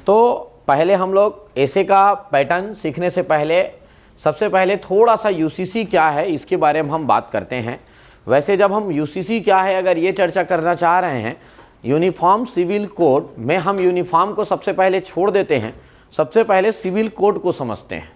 तो पहले हम लोग ऐसे का पैटर्न सीखने से पहले सबसे पहले थोड़ा सा यूसीसी क्या है इसके बारे में हम बात करते हैं। वैसे जब हम यूसीसी क्या है अगर ये चर्चा करना चाह रहे हैं, यूनिफॉर्म सिविल कोड में हम यूनिफॉर्म को सबसे पहले छोड़ देते हैं, सबसे पहले सिविल कोड को समझते हैं,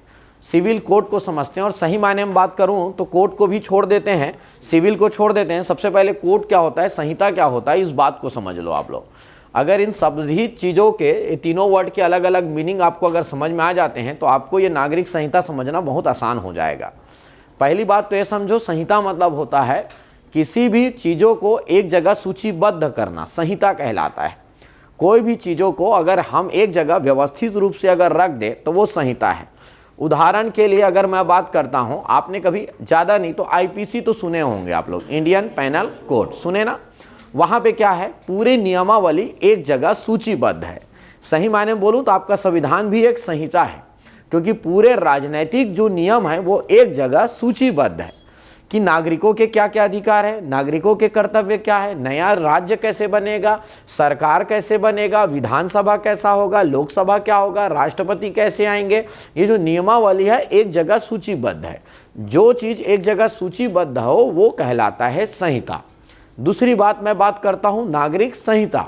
सिविल कोड को समझते हैं। और सही मायने में बात करूं तो कोड को भी छोड़ देते हैं, सिविल को छोड़ देते हैं। सबसे पहले कोड क्या होता है, संहिता क्या होता है, इस बात को समझ लो आप लोग। अगर इन सभी चीज़ों के तीनों वर्ड के अलग अलग मीनिंग आपको अगर समझ में आ जाते हैं तो आपको ये नागरिक संहिता समझना बहुत आसान हो जाएगा। पहली बात तो ये समझो, संहिता मतलब होता है किसी भी चीज़ों को एक जगह सूचीबद्ध करना, संहिता कहलाता है। कोई भी चीज़ों को अगर हम एक जगह व्यवस्थित रूप से अगर रख दें तो वो संहिता है। उदाहरण के लिए अगर मैं बात करता हूँ, आपने कभी ज़्यादा नहीं तो आईपीसी तो सुने होंगे आप लोग, इंडियन पैनल कोड सुने ना। वहाँ पे क्या है, पूरे नियमावली एक जगह सूचीबद्ध है। सही मायने में बोलूँ तो आपका संविधान भी एक संहिता है, क्योंकि पूरे राजनीतिक जो नियम है वो एक जगह सूचीबद्ध है कि नागरिकों के क्या क्या अधिकार है, नागरिकों के कर्तव्य क्या है, नया राज्य कैसे बनेगा, सरकार कैसे बनेगा, विधानसभा कैसा होगा, लोकसभा क्या होगा, राष्ट्रपति कैसे आएंगे। ये जो नियमावली है एक जगह सूचीबद्ध है। जो चीज़ एक जगह सूचीबद्ध हो वो कहलाता है संहिता। दूसरी बात मैं बात करता हूँ नागरिक संहिता।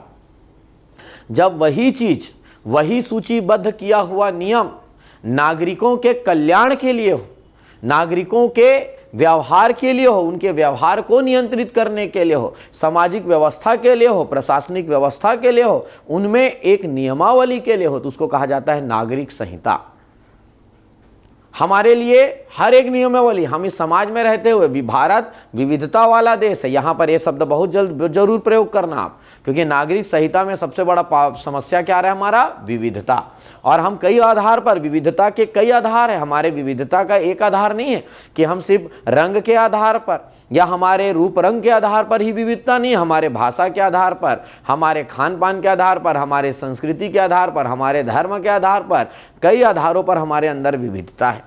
जब वही चीज़, वही सूचीबद्ध किया हुआ नियम नागरिकों के कल्याण के लिए हो, नागरिकों के व्यवहार के लिए हो, उनके व्यवहार को नियंत्रित करने के लिए हो, सामाजिक व्यवस्था के लिए हो, प्रशासनिक व्यवस्था के लिए हो, उनमें एक नियमावली के लिए हो, तो उसको कहा जाता है नागरिक संहिता। हमारे लिए हर एक नियमावली, हम इस समाज में रहते हुए भी, भारत विविधता वाला देश है, यहाँ पर यह शब्द बहुत जरूर प्रयोग करना आप, क्योंकि नागरिक संहिता में सबसे बड़ा समस्या क्या रहा है, हमारा विविधता। और हम कई आधार पर, विविधता के कई आधार है, हमारे विविधता का एक आधार नहीं है कि हम सिर्फ रंग के आधार पर या हमारे रूप रंग के आधार पर ही विविधता नहीं, हमारे भाषा के आधार पर, हमारे खान पान के आधार पर, हमारे संस्कृति के आधार पर, हमारे धर्म के आधार पर, कई आधारों पर हमारे अंदर विविधता है।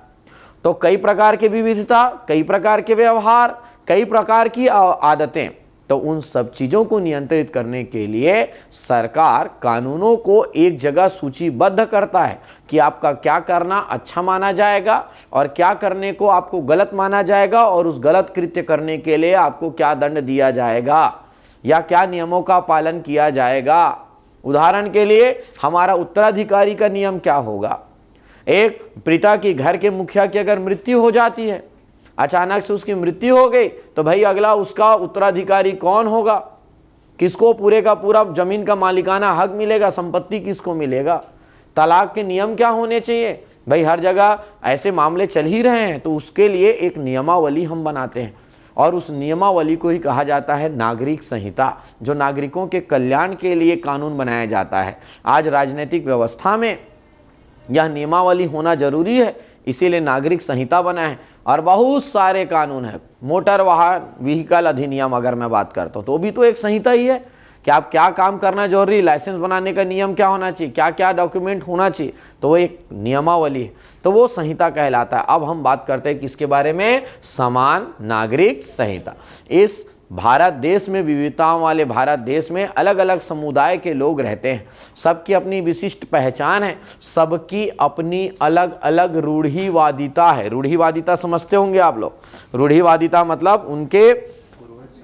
तो कई प्रकार की विविधता, कई प्रकार के व्यवहार, कई प्रकार की आदतें, तो उन सब चीज़ों को नियंत्रित करने के लिए सरकार कानूनों को एक जगह सूचीबद्ध करता है कि आपका क्या करना अच्छा माना जाएगा और क्या करने को आपको गलत माना जाएगा, और उस गलत कृत्य करने के लिए आपको क्या दंड दिया जाएगा या क्या नियमों का पालन किया जाएगा। उदाहरण के लिए हमारा उत्तराधिकारी का नियम क्या होगा। एक पिता की, घर के मुखिया की अगर मृत्यु हो जाती है, अचानक से उसकी मृत्यु हो गई, तो भाई अगला उसका उत्तराधिकारी कौन होगा, किसको पूरे का पूरा जमीन का मालिकाना हक मिलेगा, संपत्ति किसको मिलेगा। तलाक के नियम क्या होने चाहिए, भाई हर जगह ऐसे मामले चल ही रहे हैं, तो उसके लिए एक नियमावली हम बनाते हैं और उस नियमावली को ही कहा जाता है नागरिक संहिता, जो नागरिकों के कल्याण के लिए कानून बनाया जाता है। आज राजनीतिक व्यवस्था में यह नियमावली होना जरूरी है, इसीलिए नागरिक संहिता बना है। और बहुत सारे कानून हैं, मोटर वाहन व्हीकल अधिनियम अगर मैं बात करता हूँ तो भी तो एक संहिता ही है कि आप क्या काम करना जरूरी, लाइसेंस बनाने का नियम क्या होना चाहिए, क्या क्या डॉक्यूमेंट होना चाहिए, तो वो एक नियमावली है, तो वो संहिता कहलाता है। अब हम बात करते हैं किसके बारे में, समान नागरिक संहिता। इस भारत देश में, विविधताओं वाले भारत देश में अलग अलग समुदाय के लोग रहते हैं, सबकी अपनी विशिष्ट पहचान है, सबकी अपनी अलग अलग रूढ़िवादिता है। रूढ़िवादिता समझते होंगे आप लोग। रूढ़िवादिता मतलब उनके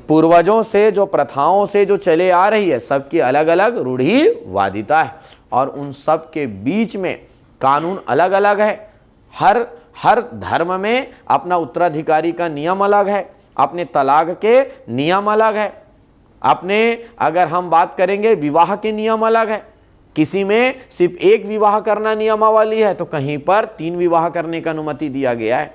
पूर्वजों से जो प्रथाओं से जो चले आ रही है, सबकी अलग अलग रूढ़िवादिता है और उन सब के बीच में कानून अलग अलग है। हर धर्म में अपना उत्तराधिकारी का नियम अलग है, अपने तलाक के नियम अलग है, अपने अगर हम बात करेंगे विवाह के नियम अलग है। किसी में सिर्फ एक विवाह करना नियमावली है तो कहीं पर 3 विवाह करने की अनुमति दिया गया है।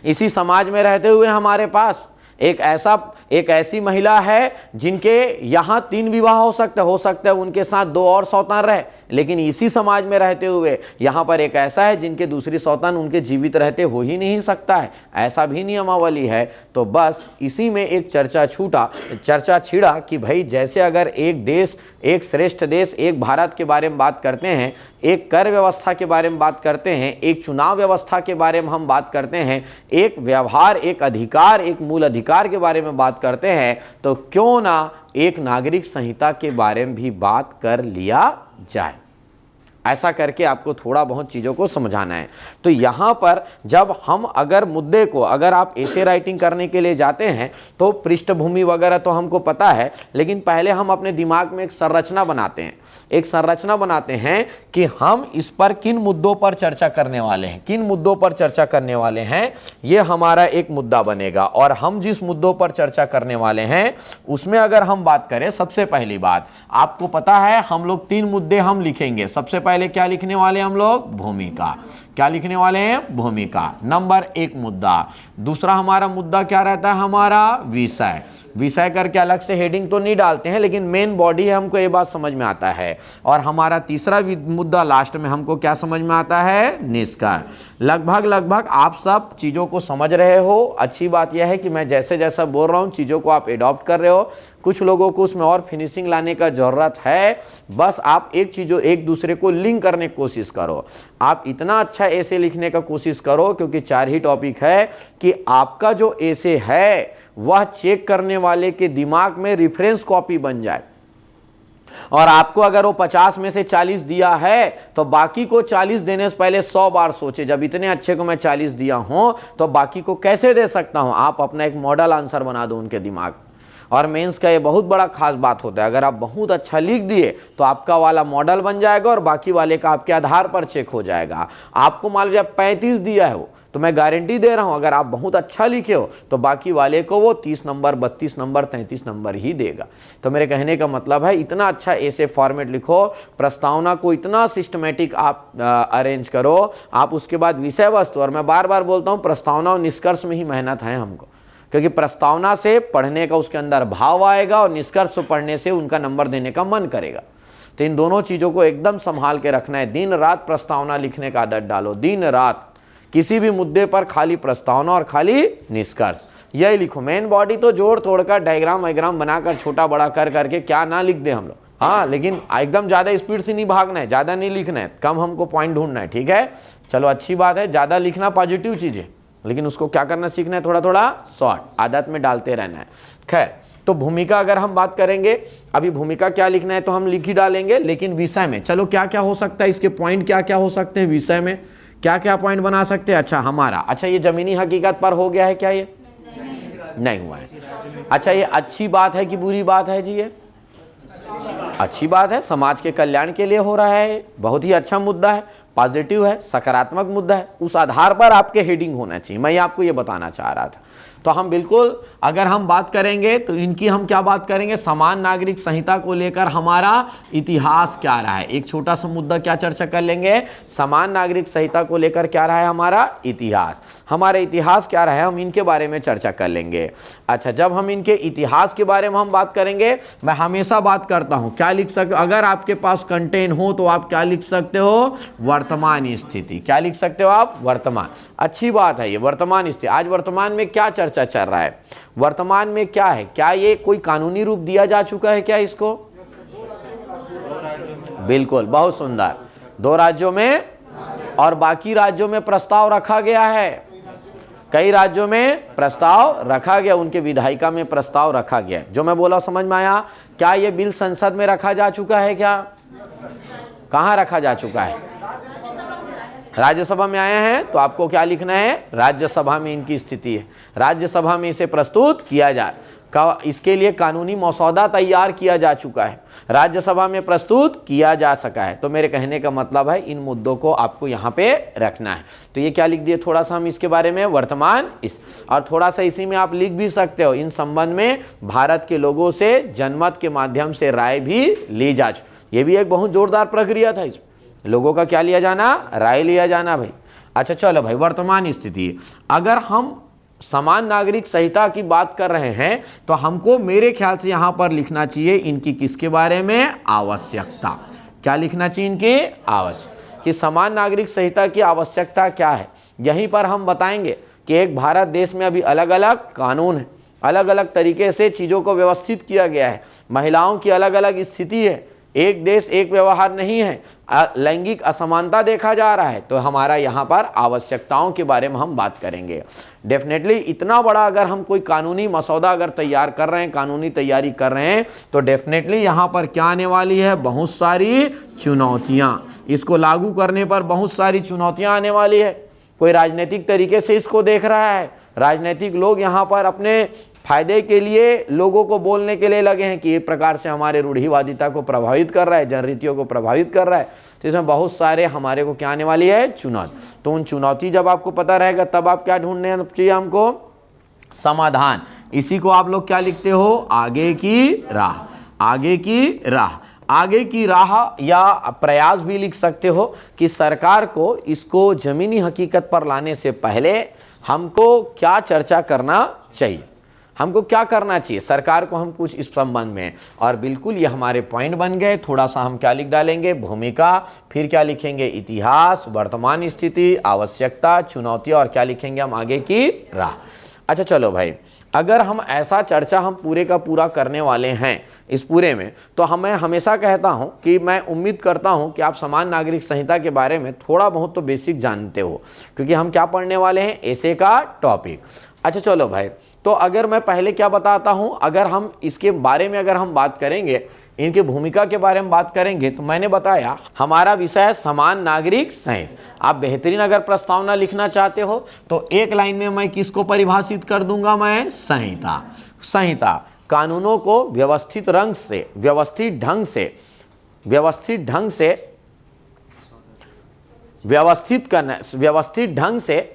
इसी समाज में रहते हुए हमारे पास एक ऐसी महिला है जिनके यहाँ 3 विवाह हो सकता है उनके साथ 2 और सौतन रहे, लेकिन इसी समाज में रहते हुए यहाँ पर एक ऐसा है जिनके दूसरी सौतन उनके जीवित रहते हो ही नहीं सकता है, ऐसा भी नियमावली है। तो बस इसी में एक चर्चा छिड़ा कि भाई जैसे अगर एक देश, एक श्रेष्ठ देश, एक भारत के बारे में बात करते हैं, एक कर व्यवस्था के बारे में बात करते हैं, एक चुनाव व्यवस्था के बारे में हम बात करते हैं, एक व्यवहार, एक अधिकार, एक मूल अधिकार के बारे में बात करते हैं, तो क्यों ना एक नागरिक संहिता के बारे में भी बात कर लिया जाए। ऐसा करके आपको थोड़ा बहुत चीज़ों को समझाना है। तो यहाँ पर जब हम अगर मुद्दे को, अगर आप ऐसे राइटिंग करने के लिए जाते हैं तो पृष्ठभूमि वगैरह तो हमको पता है, लेकिन पहले हम अपने दिमाग में एक संरचना बनाते हैं, एक संरचना बनाते हैं कि हम इस पर किन मुद्दों पर चर्चा करने वाले हैं, किन मुद्दों पर चर्चा करने वाले हैं, ये हमारा एक मुद्दा बनेगा। और हम जिस मुद्दों पर चर्चा करने वाले हैं उसमें अगर हम बात करें, सबसे पहली बात आपको पता है हम लोग 3 मुद्दे हम लिखेंगे। सबसे पहले क्या लिखने वाले हम लोग? भूमिका। क्या लिखने वाले हैं? भूमिका, नंबर 1 मुद्दा। दूसरा हमारा मुद्दा क्या रहता है? हमारा विषय। विषय करके अलग से हेडिंग तो नहीं डालते हैं, लेकिन मेन बॉडी है, हमको ये बात समझ में आता है। और हमारा तीसरा मुद्दा लास्ट में हमको क्या समझ में आता है? निष्कर्ष। लगभग आप सब चीज़ों को समझ रहे हो। अच्छी बात यह है कि मैं जैसे जैसा बोल रहा हूँ चीज़ों को आप एडॉप्ट कर रहे हो। कुछ लोगों को उसमें और फिनिशिंग लाने का ज़रूरत है, बस आप एक चीज़ों एक दूसरे को लिंक करने की कोशिश करो। आप इतना अच्छा ऐसे लिखने का कोशिश करो, क्योंकि 4 ही टॉपिक है कि आपका जो ऐसे है वह चेक करने वाले के दिमाग में रेफरेंस कॉपी बन जाए। और आपको अगर वो 50 में से 40 दिया है तो बाकी को 40 देने से पहले 100 बार सोचे, जब इतने अच्छे को मैं 40 दिया हूं तो बाकी को कैसे दे सकता हूं। आप अपना एक मॉडल आंसर बना दो उनके दिमाग। और मेंस का ये बहुत बड़ा खास बात होता है, अगर आप बहुत अच्छा लिख दिए तो आपका वाला मॉडल बन जाएगा और बाकी वाले का आपके आधार पर चेक हो जाएगा। आपको मान लीजिए 35 दिया है वो, तो मैं गारंटी दे रहा हूं अगर आप बहुत अच्छा लिखे हो तो बाकी वाले को वो 30 नंबर, 32 नंबर, 33 नंबर ही देगा। तो मेरे कहने का मतलब है इतना अच्छा ऐसे फॉर्मेट लिखो, प्रस्तावना को इतना सिस्टमेटिक आप अरेंज करो। आप उसके बाद विषय वस्तु, और मैं बार बार बोलता हूँ प्रस्तावना और निष्कर्ष में ही मेहनत है हमको, क्योंकि प्रस्तावना से पढ़ने का उसके अंदर भाव आएगा और निष्कर्ष पढ़ने से उनका नंबर देने का मन करेगा। तो इन दोनों चीज़ों को एकदम संभाल के रखना है। दिन रात प्रस्तावना लिखने का आदत डालो, दिन रात किसी भी मुद्दे पर खाली प्रस्तावना और खाली निष्कर्ष, यही लिखो। मेन बॉडी तो जोड़ तोड़ कर डायग्राम वायग्राम बनाकर छोटा बड़ा कर करके क्या ना लिख दे हम लोग, हाँ, लेकिन एकदम ज़्यादा स्पीड से नहीं भागना है, ज़्यादा नहीं लिखना है, कम हमको पॉइंट ढूंढना है, ठीक है। चलो अच्छी बात है, ज़्यादा लिखना पॉजिटिव चीज़ है, लेकिन उसको क्या करना सीखना है, थोड़ा थोड़ा शॉर्ट आदत में डालते रहना है। खैर, तो भूमिका अगर हम बात करेंगे, अभी भूमिका क्या लिखना है तो हम लिख ही डालेंगे, लेकिन विषय में चलो क्या क्या हो सकता है, इसके पॉइंट क्या क्या हो सकते हैं, विषय में क्या क्या पॉइंट बना सकते हैं। अच्छा ये जमीनी हकीकत पर हो गया है क्या? ये नहीं हुआ है। अच्छा ये अच्छी बात है कि बुरी बात है जी? ये अच्छी बात है, समाज के कल्याण के लिए हो रहा है, बहुत ही अच्छा मुद्दा है, पॉजिटिव है, सकारात्मक मुद्दा है। उस आधार पर आपके हेडिंग होना चाहिए, मैं आपको ये बताना चाह रहा था। तो हम बिल्कुल अगर हम बात करेंगे तो इनकी हम क्या बात करेंगे, समान नागरिक संहिता को लेकर हमारा इतिहास क्या रहा है। एक छोटा सा मुद्दा क्या चर्चा कर लेंगे, समान नागरिक संहिता को लेकर क्या रहा है हमारा इतिहास, हमारा इतिहास क्या रहा है, हम इनके बारे में चर्चा कर लेंगे। अच्छा, जब हम इनके इतिहास के बारे में हम बात करेंगे, मैं हमेशा बात करता हूँ क्या लिख सकते, अगर आपके पास कंटेंट हो तो आप क्या लिख सकते हो, वर्तमान स्थिति। क्या लिख सकते हो आप, वर्तमान। अच्छी बात है ये वर्तमान स्थिति। आज वर्तमान में क्या चर्चा चल रहा है, वर्तमान में क्या है, क्या ये कोई कानूनी रूप दिया जा चुका है क्या इसको? बिल्कुल, बहुत सुंदर। 2 राज्यों में और बाकी राज्यों में प्रस्ताव रखा गया है, कई राज्यों में प्रस्ताव रखा गया, उनके विधायिका में प्रस्ताव रखा गया। जो मैं बोला समझ में आया? क्या ये बिल संसद में रखा जा चुका है क्या? कहाँ रखा जा चुका है? राज्यसभा में आए हैं, तो आपको क्या लिखना है, राज्यसभा में इनकी स्थिति है, राज्यसभा में इसे प्रस्तुत किया जाए, इसके लिए कानूनी मसौदा तैयार किया जा चुका है, राज्यसभा में प्रस्तुत किया जा सका है। तो मेरे कहने का मतलब है इन मुद्दों को आपको यहाँ पे रखना है। तो ये क्या लिख दिए, थोड़ा सा हम इसके बारे में वर्तमान इस, और थोड़ा सा इसी में आप लिख भी सकते हो, इन संबंध में भारत के लोगों से जनमत के माध्यम से राय भी ली जा चुकी। ये भी एक बहुत जोरदार प्रक्रिया था, इसमें लोगों का क्या लिया जाना, राय लिया जाना भाई। अच्छा चलो भाई, वर्तमान स्थिति, अगर हम समान नागरिक संहिता की बात कर रहे हैं तो हमको मेरे ख्याल से यहाँ पर लिखना चाहिए इनकी किसके बारे में, आवश्यकता। क्या लिखना चाहिए, इनकी आवश्यकता, कि समान नागरिक संहिता की आवश्यकता क्या है। यहीं पर हम बताएंगे कि एक भारत देश में अभी अलग अलग कानून है, अलग अलग तरीके से चीज़ों को व्यवस्थित किया गया है, महिलाओं की अलग अलग स्थिति है, एक देश एक व्यवहार नहीं है, लैंगिक असमानता देखा जा रहा है, तो हमारा यहाँ पर आवश्यकताओं के बारे में हम बात करेंगे। डेफिनेटली इतना बड़ा अगर हम कोई कानूनी मसौदा अगर तैयार कर रहे हैं, कानूनी तैयारी कर रहे हैं, तो डेफिनेटली यहाँ पर क्या आने वाली है, बहुत सारी चुनौतियाँ। इसको लागू करने पर बहुत सारी चुनौतियाँ आने वाली है। कोई राजनीतिक तरीके से इसको देख रहा है, राजनीतिक लोग यहाँ पर अपने फायदे के लिए लोगों को बोलने के लिए लगे हैं कि एक प्रकार से हमारे रूढ़िवादिता को प्रभावित कर रहा है, जनरीतियों को प्रभावित कर रहा है। तो इसमें बहुत सारे हमारे को क्या आने वाली है, चुनौती। तो उन चुनौती जब आपको पता रहेगा तब आप क्या ढूंढने चाहिए हमको, समाधान। इसी को आप लोग क्या लिखते हो, आगे की राह। आगे की राह, आगे की राह या प्रयास भी लिख सकते हो कि सरकार को इसको जमीनी हकीकत पर लाने से पहले हमको क्या चर्चा करना चाहिए, हमको क्या करना चाहिए, सरकार को हम कुछ इस संबंध में। और बिल्कुल ये हमारे पॉइंट बन गए। थोड़ा सा हम क्या लिख डालेंगे, भूमिका, फिर क्या लिखेंगे, इतिहास, वर्तमान स्थिति, आवश्यकता, चुनौती, और क्या लिखेंगे हम, आगे की राह। अच्छा चलो भाई, अगर हम ऐसा चर्चा हम पूरे का पूरा करने वाले हैं इस पूरे में, तो हमें हमेशा कहता हूं कि मैं उम्मीद करता हूं कि आप समान नागरिक संहिता के बारे में थोड़ा बहुत तो बेसिक जानते हो, क्योंकि हम क्या पढ़ने वाले हैं, ऐसे का टॉपिक। अच्छा चलो भाई, तो अगर मैं पहले क्या बताता हूं, अगर हम इसके बारे में अगर हम बात करेंगे, इनके भूमिका के बारे में बात करेंगे, तो मैंने बताया हमारा विषय है समान नागरिक संहिता। आप बेहतरीन अगर प्रस्तावना लिखना चाहते हो तो एक लाइन में मैं किसको परिभाषित कर दूंगा, मैं संहिता। संहिता कानूनों को व्यवस्थित ढंग से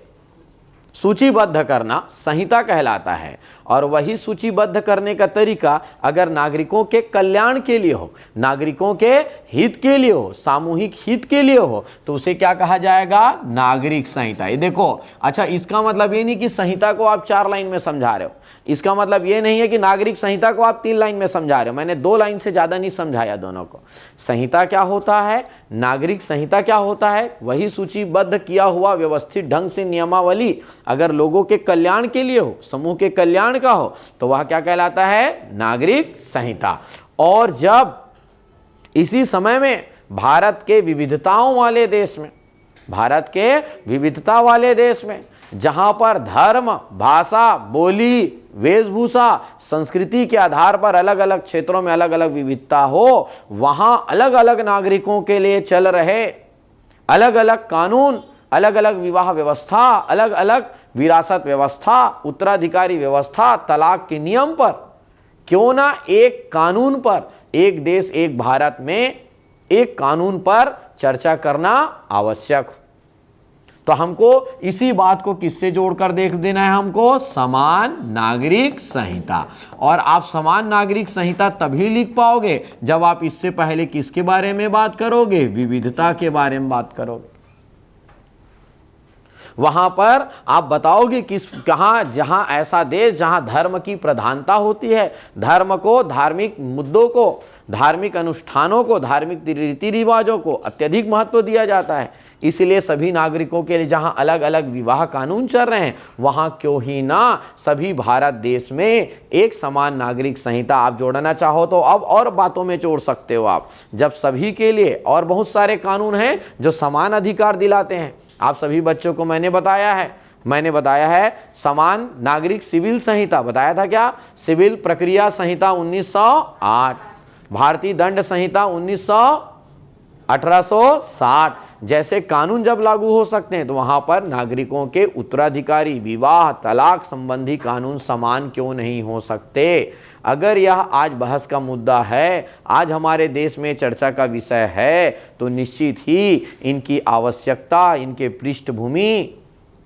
सूचीबद्ध करना संहिता कहलाता है। और वही सूचीबद्ध करने का तरीका अगर नागरिकों के कल्याण के लिए हो, नागरिकों के हित के लिए हो, सामूहिक हित के लिए हो, तो उसे क्या कहा जाएगा, नागरिक संहिता। ये देखो, अच्छा इसका मतलब ये नहीं कि संहिता को आप 4 लाइन में समझा रहे हो, इसका मतलब ये नहीं है कि नागरिक संहिता को आप 3 लाइन में समझा रहे हो। मैंने 2 लाइन से ज्यादा नहीं समझाया दोनों को। संहिता क्या होता है, नागरिक संहिता क्या होता है, वही सूचीबद्ध किया हुआ व्यवस्थित ढंग से नियमावली अगर लोगों के कल्याण के लिए हो, समूह के कल्याण का हो, तो वह क्या कहलाता है, नागरिक संहिता। और जब इसी समय में भारत के विविधताओं वाले देश में, भारत के विविधता वाले देश में, जहां पर धर्म, भाषा, बोली, वेशभूषा, संस्कृति के आधार पर अलग अलग क्षेत्रों में अलग अलग विविधता हो, वहां अलग अलग नागरिकों के लिए चल रहे अलग अलग कानून, अलग अलग विवाह व्यवस्था, अलग अलग विरासत व्यवस्था, उत्तराधिकारी व्यवस्था, तलाक के नियम पर क्यों ना एक कानून पर, एक देश एक भारत में एक कानून पर चर्चा करना आवश्यक हो। तो हमको इसी बात को किससे जोड़कर देख देना है, हमको समान नागरिक संहिता। और आप समान नागरिक संहिता तभी लिख पाओगे जब आप इससे पहले किसके बारे में बात करोगे, विविधता के बारे में बात करोगे। वहां पर आप बताओगे किस कहां, जहां ऐसा देश जहां धर्म की प्रधानता होती है, धर्म को, धार्मिक मुद्दों को, धार्मिक अनुष्ठानों को, धार्मिक रीति रिवाजों को अत्यधिक महत्व दिया जाता है। इसलिए सभी नागरिकों के लिए जहां अलग अलग विवाह कानून चल रहे हैं, वहां क्यों ही ना सभी भारत देश में एक समान नागरिक संहिता आप जोड़ना चाहो तो अब और बातों में जोड़ सकते हो आप। जब सभी के लिए और बहुत सारे कानून हैं जो समान अधिकार दिलाते हैं। आप सभी बच्चों को मैंने बताया है समान नागरिक सिविल संहिता, बताया था क्या, सिविल प्रक्रिया संहिता 1908, भारतीय दंड संहिता 1860 जैसे कानून जब लागू हो सकते हैं, तो वहां पर नागरिकों के उत्तराधिकारी, विवाह, तलाक संबंधी कानून समान क्यों नहीं हो सकते। अगर यह आज बहस का मुद्दा है, आज हमारे देश में चर्चा का विषय है, तो निश्चित ही इनकी आवश्यकता, इनकी पृष्ठभूमि,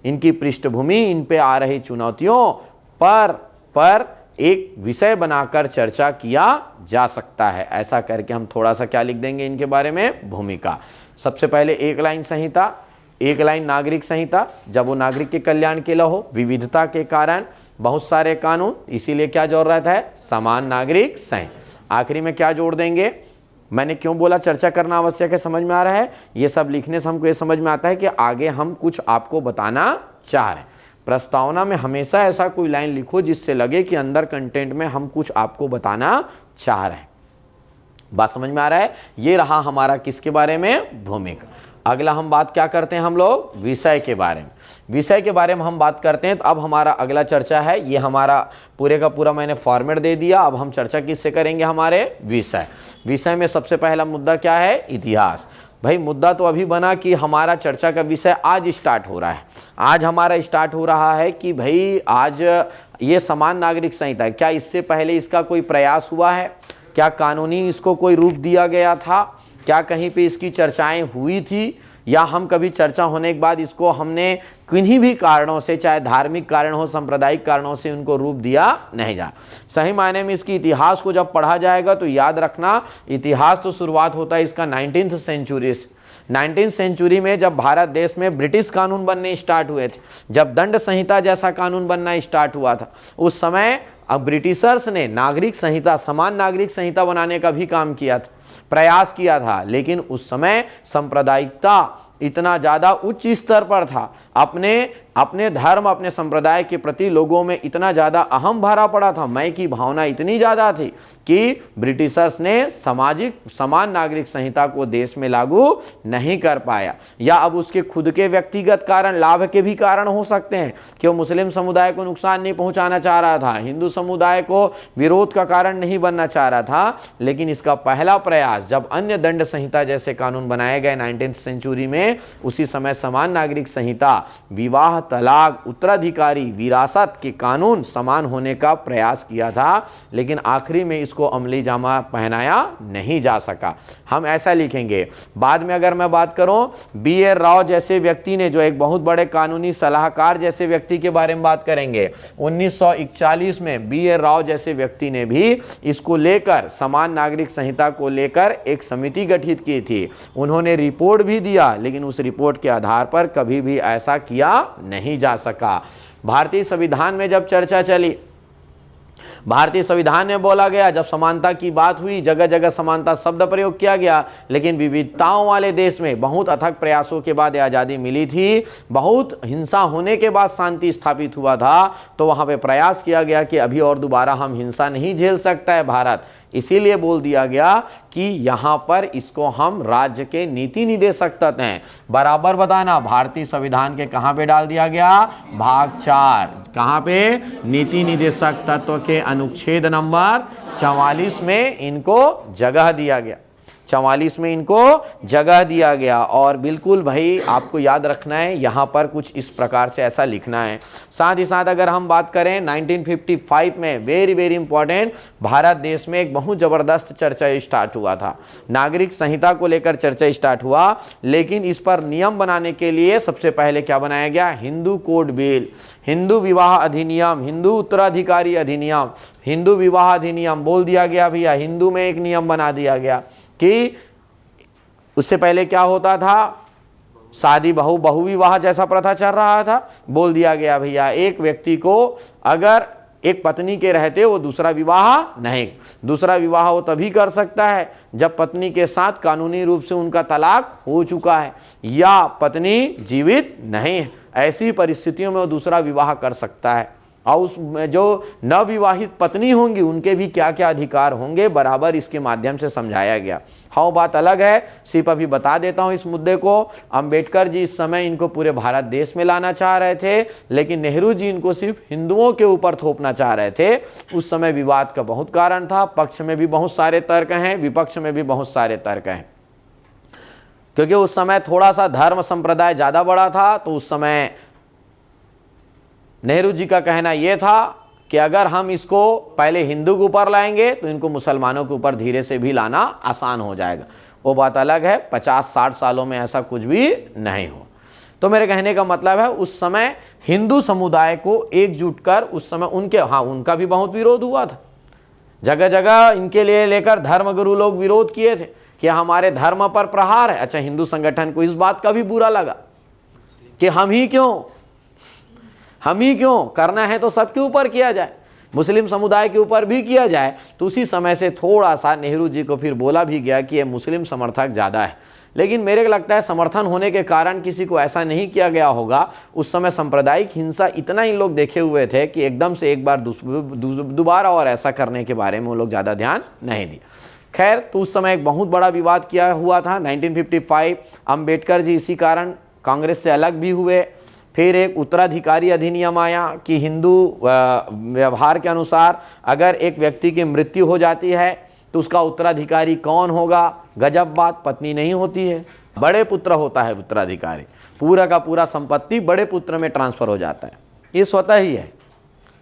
इन पे आ रही चुनौतियों पर एक विषय बनाकर चर्चा किया जा सकता है। ऐसा करके हम थोड़ा सा क्या लिख देंगे इनके बारे में, भूमिका। सबसे पहले 1 लाइन संहिता, 1 लाइन नागरिक संहिता, जब वो नागरिक के कल्याण के लिए हो, विविधता के कारण बहुत सारे कानून, इसीलिए क्या जरूरत है, समान नागरिक संहिता। आखिरी में क्या जोड़ देंगे, मैंने क्यों बोला चर्चा करना आवश्यक है, समझ में आ रहा है। ये सब लिखने से हमको ये समझ में आता है कि आगे हम कुछ आपको बताना चाह रहे हैं। प्रस्तावना में हमेशा ऐसा कोई लाइन लिखो जिससे लगे कि अंदर कंटेंट में हम कुछ आपको बताना चाह रहे हैं। बात समझ में आ रहा है? ये रहा हमारा किसके बारे में? भूमिका। अगला हम बात क्या करते हैं हम लोग? विषय के बारे में। विषय के बारे में हम बात करते हैं। तो अब हमारा अगला चर्चा है, ये हमारा पूरे का पूरा मैंने फॉर्मेट दे दिया। अब हम चर्चा किससे करेंगे? हमारे विषय। विषय में सबसे पहला मुद्दा क्या है? इतिहास। भाई मुद्दा तो अभी बना कि हमारा चर्चा का विषय आज स्टार्ट हो रहा है। आज हमारा स्टार्ट हो रहा है कि भाई आज ये समान नागरिक संहिता, क्या इससे पहले इसका कोई प्रयास हुआ है? क्या कानूनी इसको कोई रूप दिया गया था? क्या कहीं पे इसकी चर्चाएं हुई थी? या हम कभी चर्चा होने के बाद इसको हमने किन्हीं भी कारणों से, चाहे धार्मिक कारण हो, सांप्रदायिक कारणों से उनको रूप दिया नहीं जा। सही मायने में इसकी इतिहास को जब पढ़ा जाएगा तो याद रखना, इतिहास तो शुरुआत होता है इसका 19th सेंचुरी से। 19th सेंचुरी में जब भारत देश में ब्रिटिश कानून बनने स्टार्ट हुए थे, जब दंड संहिता जैसा कानून बनना स्टार्ट हुआ था, उस समय अब ब्रिटिशर्स ने नागरिक संहिता, समान नागरिक संहिता बनाने का भी काम किया था, प्रयास किया था। लेकिन उस समय सांप्रदायिकता इतना ज़्यादा उच्च स्तर पर था, अपने धर्म, अपने संप्रदाय के प्रति लोगों में इतना ज़्यादा अहम भरा पड़ा था, मैं की भावना इतनी ज़्यादा थी कि ब्रिटिशर्स ने सामाजिक समान नागरिक संहिता को देश में लागू नहीं कर पाया। या अब उसके खुद के व्यक्तिगत कारण, लाभ के भी कारण हो सकते हैं कि वो मुस्लिम समुदाय को नुकसान नहीं पहुंचाना चाह रहा था, हिंदू समुदाय को विरोध का कारण नहीं बनना चाह रहा था। लेकिन इसका पहला प्रयास जब अन्य दंड संहिता जैसे कानून बनाए गए 19th सेंचुरी में, उसी समय समान नागरिक संहिता, विवाह, तलाक, उत्तराधिकारी, विरासत के कानून समान होने का प्रयास किया था। लेकिन आखिरी में इसको अमली जामा पहनाया नहीं जा सका। हम ऐसा लिखेंगे। बाद में अगर मैं बात करूं, B.R. राव जैसे व्यक्ति ने, जो एक बहुत बड़े कानूनी सलाहकार जैसे व्यक्ति के बारे में बात करेंगे, 1941 में B.R. राव जैसे व्यक्ति ने भी इसको लेकर, समान नागरिक संहिता को लेकर एक समिति गठित की थी। उन्होंने रिपोर्ट भी दिया, लेकिन उस रिपोर्ट के आधार पर कभी भी ऐसा किया नहीं जा सका। भारतीय संविधान में जब चर्चा चली, भारतीय संविधान में बोला गया, जब समानता की बात हुई, जगह जगह समानता शब्द प्रयोग किया गया, लेकिन विविधताओं वाले देश में बहुत अथक प्रयासों के बाद आज़ादी मिली थी, बहुत हिंसा होने के बाद शांति स्थापित हुआ था। तो वहाँ पे प्रयास किया गया कि अभी और दोबारा हम हिंसा नहीं झेल सकता है भारत, इसीलिए बोल दिया गया कि यहाँ पर इसको हम राज्य के नीति निर्देशक तत्व हैं। बराबर बताना, भारतीय संविधान के कहाँ पे डाल दिया गया? भाग 4। कहाँ पे? नीति निर्देशक तत्व के अनुच्छेद नंबर 44 में इनको जगह दिया गया। 44 में इनको जगह दिया गया। और बिल्कुल भाई आपको याद रखना है, यहाँ पर कुछ इस प्रकार से ऐसा लिखना है। साथ ही साथ अगर हम बात करें 1955 में, वेरी वेरी इंपॉर्टेंट, भारत देश में एक बहुत ज़बरदस्त चर्चा स्टार्ट हुआ था। नागरिक संहिता को लेकर चर्चा स्टार्ट हुआ, लेकिन इस पर नियम बनाने के लिए सबसे पहले क्या बनाया गया? हिंदू कोड बिल, हिंदू विवाह अधिनियम, हिंदू उत्तराधिकारी अधिनियम, हिंदू विवाह अधिनियम बोल दिया गया भैया। हिंदू में एक नियम बना दिया गया कि उससे पहले क्या होता था? शादी बहु विवाह जैसा प्रथा चल रहा था। बोल दिया गया भैया, एक व्यक्ति को अगर एक पत्नी के रहते वो दूसरा विवाह नहीं, दूसरा विवाह वो तभी कर सकता है जब पत्नी के साथ कानूनी रूप से उनका तलाक हो चुका है या पत्नी जीवित नहीं है। ऐसी परिस्थितियों में वो दूसरा विवाह कर सकता है। और उस जो नवविवाहित पत्नी होंगी उनके भी क्या क्या अधिकार होंगे, बराबर इसके माध्यम से समझाया गया। हाँ, बात अलग है, सिर्फ अभी बता देता हूँ इस मुद्दे को। अंबेडकर जी इस समय इनको पूरे भारत देश में लाना चाह रहे थे, लेकिन नेहरू जी इनको सिर्फ हिंदुओं के ऊपर थोपना चाह रहे थे। उस समय विवाद का बहुत कारण था, पक्ष में भी बहुत सारे तर्क हैं, विपक्ष में भी बहुत सारे तर्क हैं, क्योंकि उस समय थोड़ा सा धर्म संप्रदाय ज़्यादा बड़ा था। तो उस समय नेहरू जी का कहना यह था कि अगर हम इसको पहले हिंदू के ऊपर लाएंगे तो इनको मुसलमानों के ऊपर धीरे से भी लाना आसान हो जाएगा। वो बात अलग है, 50-60 सालों में ऐसा कुछ भी नहीं हो। तो मेरे कहने का मतलब है, उस समय हिंदू समुदाय को एकजुट कर उस समय उनका भी बहुत विरोध हुआ था। जगह जगह इनके लिए लेकर धर्मगुरु लोग विरोध किए थे कि हमारे धर्म पर प्रहार है। अच्छा, हिंदू संगठन को इस बात का भी बुरा लगा कि हम ही क्यों करना है तो सबके ऊपर किया जाए, मुस्लिम समुदाय के ऊपर भी किया जाए। तो उसी समय से थोड़ा सा नेहरू जी को फिर बोला भी गया कि ये मुस्लिम समर्थक ज़्यादा है। लेकिन मेरे को लगता है समर्थन होने के कारण किसी को ऐसा नहीं किया गया होगा। उस समय सांप्रदायिक हिंसा इतना ही लोग देखे हुए थे कि एकदम से एक बार दोबारा और ऐसा करने के बारे में वो लोग ज़्यादा ध्यान नहीं दिए। खैर, तो उस समय एक बहुत बड़ा विवाद किया हुआ था 1955। अंबेडकर जी इसी कारण कांग्रेस से अलग भी हुए। फिर एक उत्तराधिकारी अधिनियम आया कि हिंदू व्यवहार के अनुसार अगर एक व्यक्ति की मृत्यु हो जाती है तो उसका उत्तराधिकारी कौन होगा। गजब बात, पत्नी नहीं होती है, बड़े पुत्र होता है उत्तराधिकारी। पूरा का पूरा संपत्ति बड़े पुत्र में ट्रांसफर हो जाता है। ये स्वतः ही है,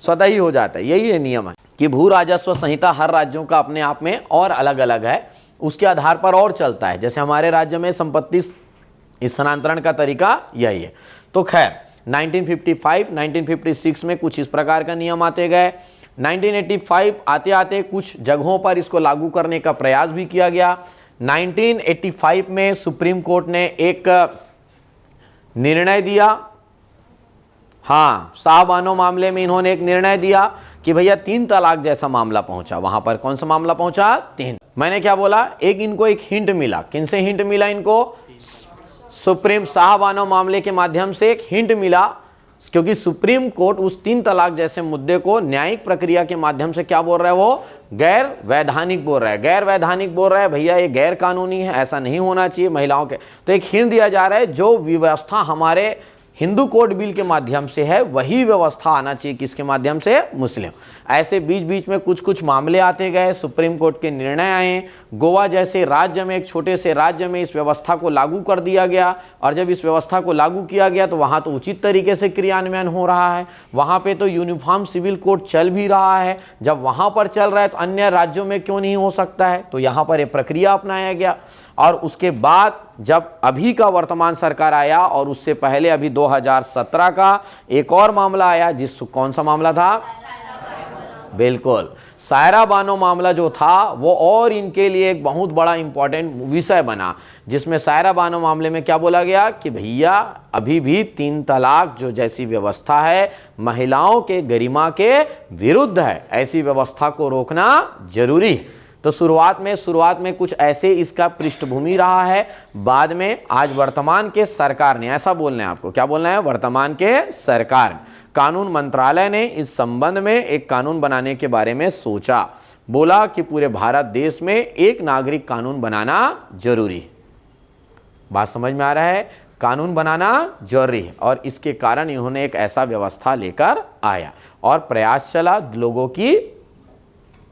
स्वतः ही हो जाता है। यही नियम है कि भू राजस्व संहिता हर राज्यों का अपने आप में और अलग अलग है, उसके आधार पर और चलता है। जैसे हमारे राज्य में संपत्ति स्थानांतरण का तरीका यही है। तो खैर 1955 1956 में कुछ इस प्रकार का नियम आते गए। 1985 आते आते कुछ जगहों पर इसको लागू करने का प्रयास भी किया गया। 1985 में सुप्रीम कोर्ट ने एक निर्णय दिया। हाँ, शाहबानो मामले में इन्होंने एक निर्णय दिया कि भैया 3 तलाक जैसा मामला पहुंचा। वहां पर कौन सा मामला पहुंचा? 3। मैंने क्या बोला, इनको एक हिंट मिला। किन से हिंट मिला इनको? सुप्रीम शाहबानो मामले के माध्यम से एक हिंट मिला, क्योंकि सुप्रीम कोर्ट उस 3 तलाक जैसे मुद्दे को न्यायिक प्रक्रिया के माध्यम से क्या बोल रहा है? वो गैर वैधानिक बोल रहा है। गैर वैधानिक बोल रहा है, भैया ये गैर कानूनी है, ऐसा नहीं होना चाहिए महिलाओं के। तो एक हिंट दिया जा रहा है, जो व्यवस्था हमारे हिंदू कोड बिल के माध्यम से है वही व्यवस्था आना चाहिए। किसके माध्यम से? मुस्लिम। ऐसे बीच बीच में कुछ कुछ मामले आते गए, सुप्रीम कोर्ट के निर्णय आए। गोवा जैसे राज्य में, एक छोटे से राज्य में इस व्यवस्था को लागू कर दिया गया, और जब इस व्यवस्था को लागू किया गया तो वहाँ तो उचित तरीके से क्रियान्वयन हो रहा है। वहाँ पे तो यूनिफॉर्म सिविल कोड चल भी रहा है। जब वहाँ पर चल रहा है तो अन्य राज्यों में क्यों नहीं हो सकता है? तो यहाँ पर एक प्रक्रिया अपनाया गया। और उसके बाद जब अभी का वर्तमान सरकार आया, और उससे पहले अभी 2017 का एक और मामला आया, कौन सा मामला था? बिल्कुल, सायरा बानो मामला जो था वो और इनके लिए एक बहुत बड़ा इंपॉर्टेंट विषय बना, जिसमें सायरा बानो मामले में क्या बोला गया कि भैया अभी भी 3 तलाक जो जैसी व्यवस्था है महिलाओं के गरिमा के विरुद्ध है। ऐसी व्यवस्था को रोकना जरूरी है। तो शुरुआत में कुछ ऐसे इसका पृष्ठभूमि रहा है। बाद में आज वर्तमान के सरकार ने, ऐसा बोलना है आपको, क्या बोलना है? वर्तमान के सरकार, कानून मंत्रालय ने इस संबंध में एक कानून बनाने के बारे में सोचा। बोला कि पूरे भारत देश में एक नागरिक कानून बनाना जरूरी है। बात समझ में आ रहा है? कानून बनाना जरूरी है। और इसके कारण इन्होंने एक ऐसा व्यवस्था लेकर आया, और प्रयास चला, लोगों की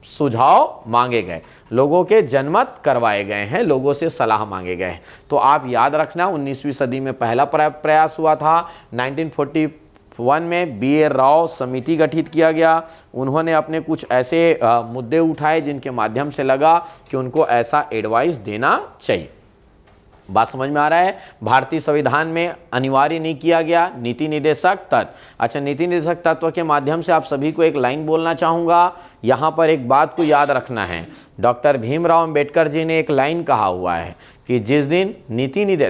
सुझाव मांगे गए, लोगों के जनमत करवाए गए हैं, लोगों से सलाह मांगे गए हैं। तो आप याद रखना, 19वीं सदी में पहला प्रयास हुआ था। 1941 में बी आर राव समिति गठित किया गया। उन्होंने अपने कुछ ऐसे मुद्दे उठाए जिनके माध्यम से लगा कि उनको ऐसा एडवाइस देना चाहिए। बात समझ में आ रहा है? भारतीय संविधान में अनिवार्य नहीं किया गया नीति निर्देशक तत्व। अच्छा, नीति निर्देशक तत्व के माध्यम से आप सभी को एक लाइन बोलना चाहूँगा। यहाँ पर एक बात को याद रखना है, डॉक्टर भीमराव अंबेडकर जी ने एक लाइन कहा हुआ है कि जिस दिन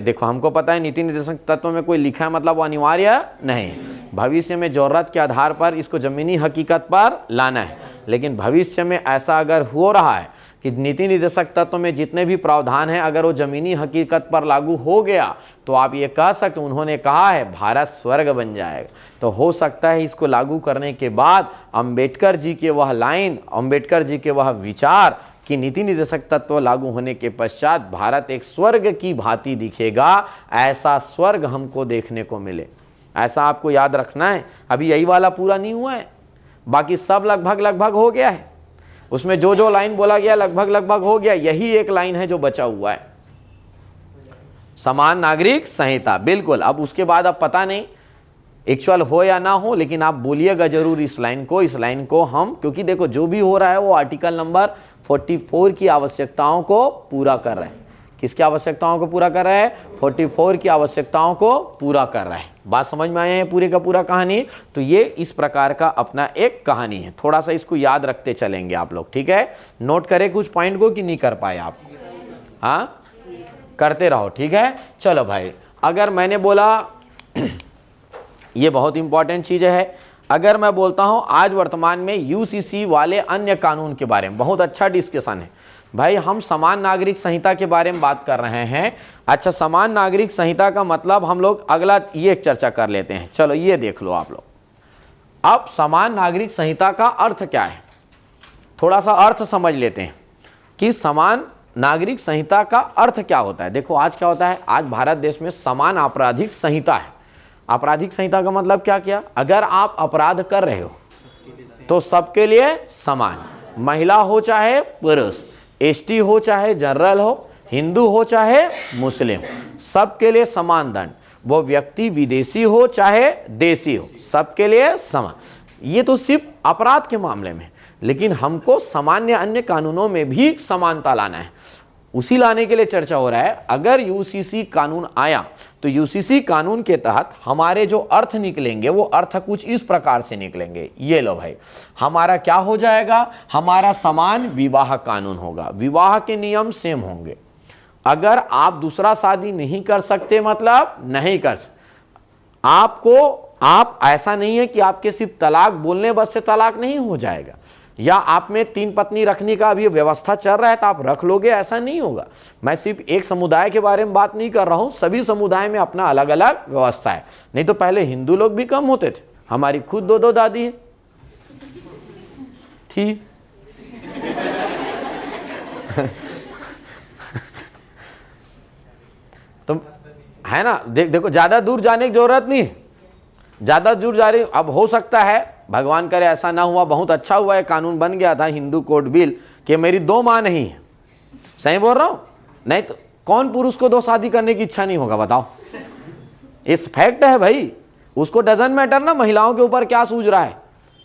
देखो हमको पता है नीति निर्देशक तत्व में कोई लिखा है मतलब वो अनिवार्य नहीं, भविष्य में जरूरत के आधार पर इसको जमीनी हकीकत पर लाना है। लेकिन भविष्य में ऐसा अगर हो रहा है कि नीति निर्देशक तत्व में जितने भी प्रावधान हैं अगर वो जमीनी हकीकत पर लागू हो गया तो आप ये कह सकते, उन्होंने कहा है भारत स्वर्ग बन जाएगा। तो हो सकता है इसको लागू करने के बाद अंबेडकर जी के वह लाइन, अंबेडकर जी के वह विचार कि नीति निर्देशक तत्व लागू होने के पश्चात भारत एक स्वर्ग की भांति दिखेगा, ऐसा स्वर्ग हमको देखने को मिले। ऐसा आपको याद रखना है। अभी यही वाला पूरा नहीं हुआ है, बाकी सब लगभग हो गया है। उसमें जो जो लाइन बोला गया लगभग हो गया। यही एक लाइन है जो बचा हुआ है, समान नागरिक संहिता। बिल्कुल, अब उसके बाद अब पता नहीं एक्चुअल हो या ना हो, लेकिन आप बोलिएगा जरूर इस लाइन को हम, क्योंकि देखो जो भी हो रहा है वो आर्टिकल नंबर 44 की आवश्यकताओं को पूरा कर रहे हैं। किसकी आवश्यकताओं को पूरा कर रहा है? 44 की आवश्यकताओं को पूरा कर रहा है। बात समझ में आया है पूरे का पूरा कहानी? तो ये इस प्रकार का अपना एक कहानी है। थोड़ा सा इसको याद रखते चलेंगे आप लोग, ठीक है? नोट करें कुछ पॉइंट को कि नहीं कर पाए आप? हाँ, करते रहो, ठीक है? चलो भाई, अगर मैंने बोला ये बहुत इंपॉर्टेंट चीज़ है। अगर मैं बोलता हूँ आज वर्तमान में यूसीसी वाले अन्य कानून के बारे में बहुत अच्छा डिस्कशन है भाई। हम समान नागरिक संहिता के बारे में बात कर रहे हैं। अच्छा, समान नागरिक संहिता का मतलब हम लोग अगला ये एक चर्चा कर लेते हैं। चलो ये देख लो आप लोग। अब समान नागरिक संहिता का अर्थ क्या है, थोड़ा सा अर्थ समझ लेते हैं। कि समान नागरिक संहिता का अर्थ क्या होता है। देखो आज क्या होता है, आज भारत देश में समान आपराधिक संहिता है। आपराधिक संहिता का मतलब क्या किया, अगर आप अपराध कर रहे हो तो सबके लिए समान, महिला हो चाहे पुरुष, एसटी हो चाहे जनरल हो, हिंदू हो चाहे मुस्लिम, सबके लिए समान दंड। वो व्यक्ति विदेशी हो चाहे देशी हो, सबके लिए समान। ये तो सिर्फ अपराध के मामले में, लेकिन हमको सामान्य अन्य कानूनों में भी समानता लाना है। उसी लाने के लिए चर्चा हो रहा है। अगर यूसीसी कानून आया तो यूसीसी कानून के तहत हमारे जो अर्थ निकलेंगे वो अर्थ कुछ इस प्रकार से निकलेंगे। ये लो भाई, हमारा क्या हो जाएगा, हमारा समान विवाह कानून होगा, विवाह के नियम सेम होंगे। अगर आप दूसरा शादी नहीं कर सकते मतलब नहीं कर आप ऐसा नहीं है कि आपके सिर्फ तलाक बोलने बस से तलाक नहीं हो जाएगा, या आप में 3 पत्नी रखने का अभी व्यवस्था चल रहा है तो आप रख लोगे, ऐसा नहीं होगा। मैं सिर्फ एक समुदाय के बारे में बात नहीं कर रहा हूं, सभी समुदाय में अपना अलग अलग व्यवस्था है। नहीं तो पहले हिंदू लोग भी कम होते थे, हमारी खुद 2 दादी है थी तो है ना। देखो ज्यादा दूर जाने की जरूरत नहीं है, ज्यादा दूर जा रही। अब हो सकता है भगवान करे ऐसा ना हुआ, बहुत अच्छा हुआ है कानून बन गया था हिंदू कोड बिल कि मेरी 2 मां नहीं है। सही बोल रहा हूं, नहीं तो कौन पुरुष को 2 शादी करने की इच्छा नहीं होगा बताओ। इस फैक्ट है भाई, उसको डजंट मैटर ना महिलाओं के ऊपर क्या सूझ रहा है